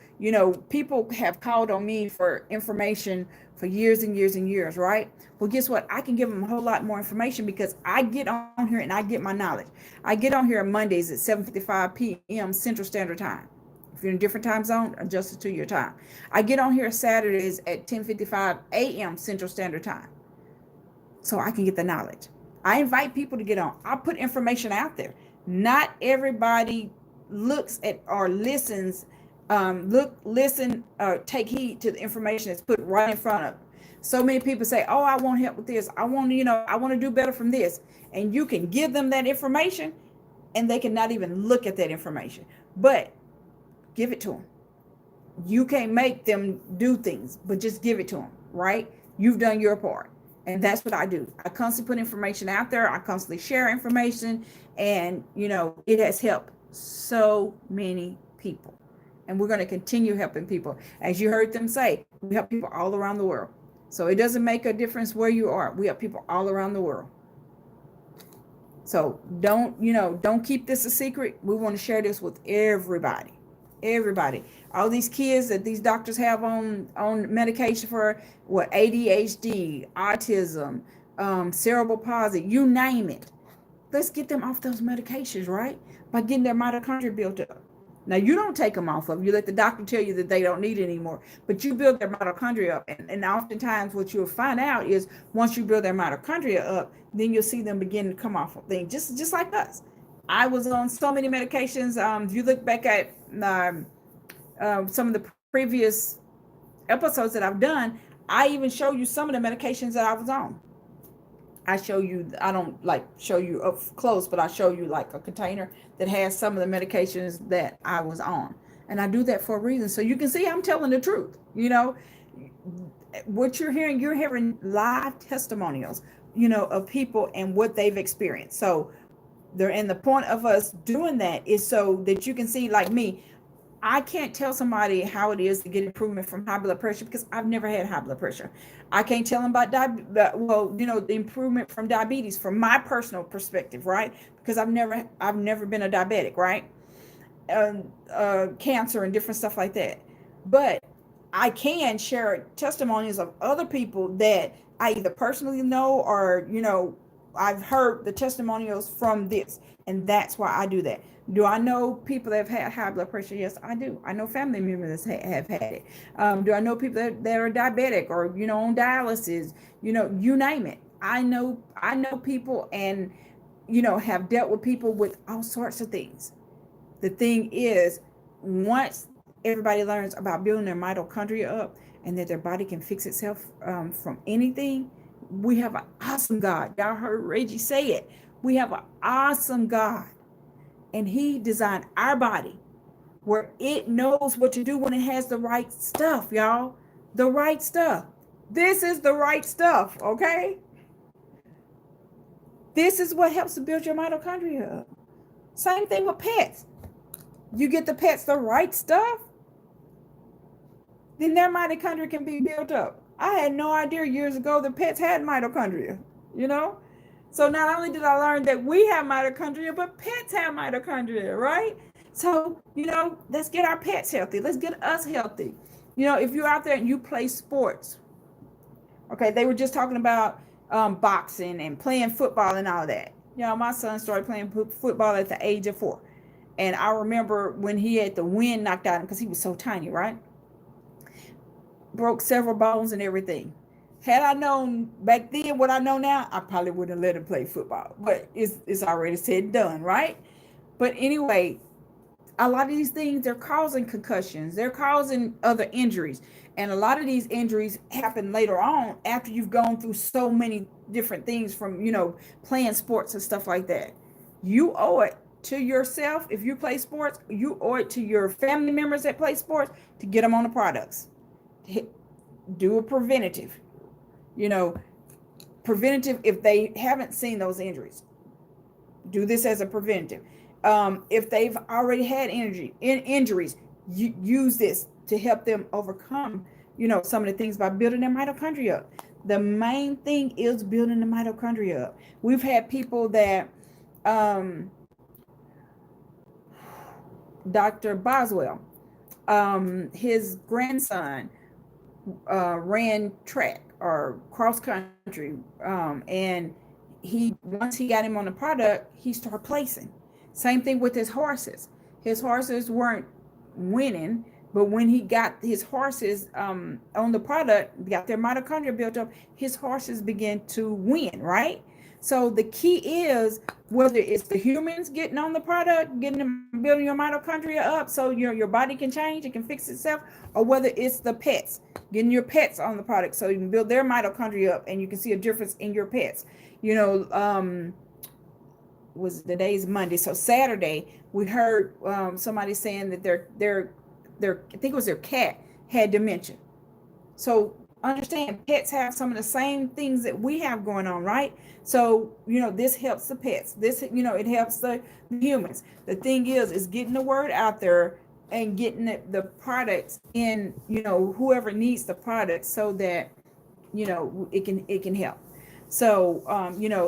people have called on me for information for years and years and years, right? Well, guess what? I can give them a whole lot more information because I get on here and I get my knowledge. I get on here on Mondays at 7:55 p.m. Central Standard Time. If you're in a different time zone, adjust it to your time. I get on here Saturdays at 10:55 a.m. Central Standard Time, so I can get the knowledge. I invite people to get on. I put information out there. Not everybody looks at or listens, take heed to the information that's put right in front of them. So many people say, oh, I want help with this. I want to do better from this. And you can give them that information and they can not even look at that information, but give it to them. You can't make them do things, but just give it to them, right? You've done your part. And that's what I do. I constantly put information out there. I constantly share information. And, it has helped so many people. And we're going to continue helping people. As you heard them say, we help people all around the world. So it doesn't make a difference where you are. We help people all around the world. So don't keep this a secret. We want to share this with everybody. Everybody. All these kids that these doctors have on medication for ADHD, autism, cerebral palsy, you name it. Let's get them off those medications, right? By getting their mitochondria built up. Now, you don't take them off of. You let the doctor tell you that they don't need it anymore, but you build their mitochondria up. And oftentimes what you'll find out is once you build their mitochondria up, then you'll see them begin to come off of things, just like us. I was on so many medications. If you look back at some of the previous episodes that I've done, I even show you some of the medications that I was on. I don't show you up close, but I show you like a container that has some of the medications that I was on. And I do that for a reason. So you can see I'm telling the truth. What you're hearing live testimonials, of people and what they've experienced. So the point of us doing that is so that you can see, like me, I can't tell somebody how it is to get improvement from high blood pressure because I've never had high blood pressure. I can't tell them about the improvement from diabetes from my personal perspective, right? Because I've never been a diabetic, right? Cancer and different stuff like that. But I can share testimonies of other people that I either personally know or, I've heard the testimonials from this. And that's why I do that. Do I know people that have had high blood pressure? Yes, I do. I know family members that have had it. Do I know people that are diabetic or, on dialysis? You name it. I know people and, have dealt with people with all sorts of things. The thing is, once everybody learns about building their mitochondria up and that their body can fix itself from anything, we have an awesome God. Y'all heard Reggie say it. We have an awesome God. And he designed our body where it knows what to do when it has the right stuff, y'all. The right stuff. This is the right stuff, okay? This is what helps to build your mitochondria up. Same thing with pets. You get the pets the right stuff, then their mitochondria can be built up. I had no idea years ago that pets had mitochondria, So not only did I learn that we have mitochondria, but pets have mitochondria, right? So, let's get our pets healthy. Let's get us healthy. If you're out there and you play sports, okay, they were just talking about boxing and playing football and all that. My son started playing football at the age of 4. And I remember when he had the wind knocked out of him because he was so tiny, right? Broke several bones and everything. Had I known back then what I know now, I probably wouldn't have let him play football. But it's already said and done, right? But anyway, a lot of these things, they're causing concussions. They're causing other injuries. And a lot of these injuries happen later on after you've gone through so many different things from, playing sports and stuff like that. You owe it to yourself. If you play sports, you owe it to your family members that play sports to get them on the products. Do a preventative. Preventative if they haven't seen those injuries. Do this as a preventative. If they've already had injuries, use this to help them overcome, some of the things by building their mitochondria up. The main thing is building the mitochondria up. We've had people that, Dr. Boswell, his grandson ran track or cross country, and once he got him on the product, he started placing. Same thing with his horses. His horses weren't winning, but when he got his horses on the product, got their mitochondria built up, his horses began to win, right? So the key is whether it's the humans getting on the product, building your mitochondria up so your body can change, it can fix itself, or whether it's the pets, getting your pets on the product so you can build their mitochondria up and you can see a difference in your pets. Was the day's Monday, so Saturday we heard somebody saying that their I think it was their cat had dementia. So understand, pets have some of the same things that we have going on, right? So this helps the pets, this it helps the humans. The thing is getting the word out there and getting the products in whoever needs the product so that it can help. So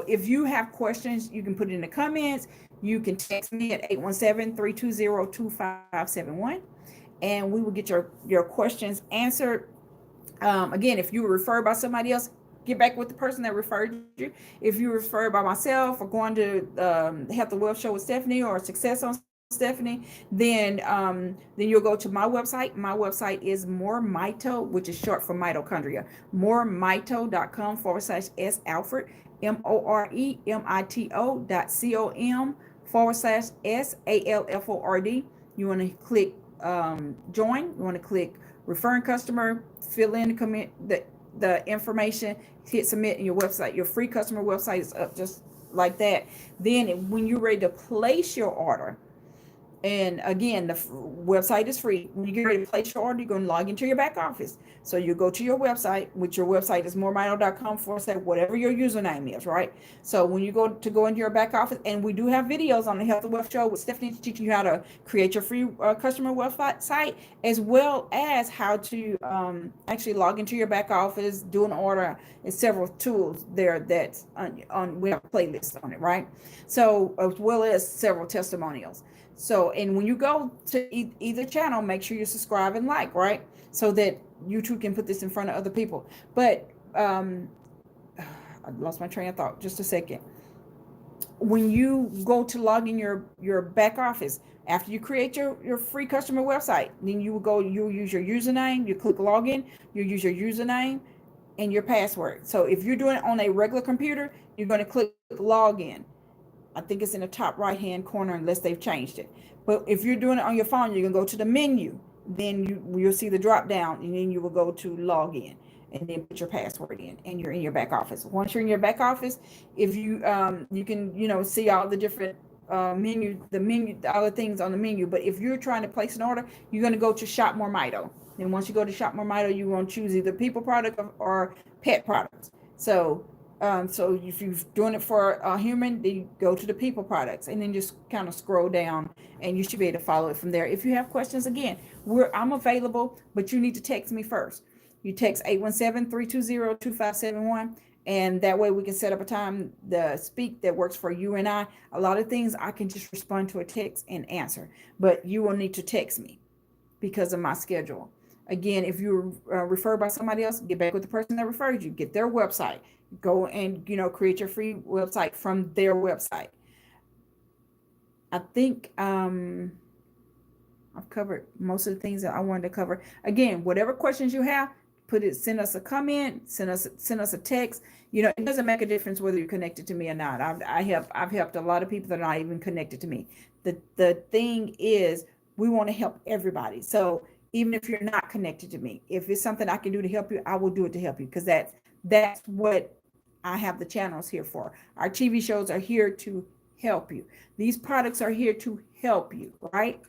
if you have questions, you can put it in the comments. You can text me at 817-320-2571 and we will get your questions answered. Again, if you were referred by somebody else, get back with the person that referred you. If you were referred by myself or going to Health and Wealth Show with Stephanie or Success on Stephanie, then you'll go to my website. My website is MoreMito, which is short for mitochondria. MoreMito.com/S Alford, MoreMito.com/S ALFORD. You want to click join. You want to click referring customer, fill in the information, hit submit, and your free customer website is up just like that. Then when you're ready to place your order, and again, the website is free. When you get ready to place your order, you're going to log into your back office. So you go to your website, which your website is moremito.com/whatever your username is, right? So when you go into your back office, and we do have videos on the Health and Wealth Show with Stephanie teaching you how to create your free customer website, as well as how to actually log into your back office, do an order, and several tools there that's on we have a playlist on it, right? So as well as several testimonials. So, and when you go to either channel, make sure you subscribe and like, right? So that YouTube can put this in front of other people. But I lost my train of thought. Just a second. When you go to log in your back office, after you create your free customer website, then you'll use your username, you click login, you use your username and your password. So if you're doing it on a regular computer, you're going to click login. I think it's in the top right hand corner unless they've changed it. But if you're doing it on your phone, you can go to the menu. Then you'll see the drop down, and then you will go to login and then put your password in, and you're in your back office. Once you're in your back office, if you can see all the different menu, all the things on the menu. But if you're trying to place an order, you're going to go to Shop MoreMito. And once you go to Shop MoreMito, you want to choose either people product or pet products. So if you're doing it for a human, then you go to the people products and then just kind of scroll down and you should be able to follow it from there. If you have questions, again, I'm available, but you need to text me first. You text 817-320-2571, and that way we can set up a time to speak that works for you and I. A lot of things I can just respond to a text and answer, but you will need to text me because of my schedule. Again, if you're referred by somebody else, get back with the person that referred you, get their website. Go and create your free website from their website. I think I've covered most of the things that I wanted to cover. Again, whatever questions you have, send us a comment, send us a text. It doesn't make a difference whether you're connected to me or not. I've helped a lot of people that are not even connected to me. The thing is, we want to help everybody. So even if you're not connected to me, if it's something I can do to help you, I will do it to help you, because that's what I have the channels here for. Our TV shows are here to help you. These products are here to help you, right?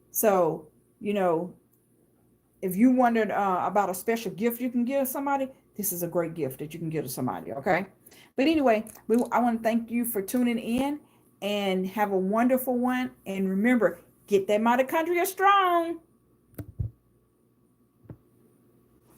So, if you wondered about a special gift you can give somebody, this is a great gift that you can give to somebody, okay? But anyway, I want to thank you for tuning in and have a wonderful one. And remember, get that mitochondria strong.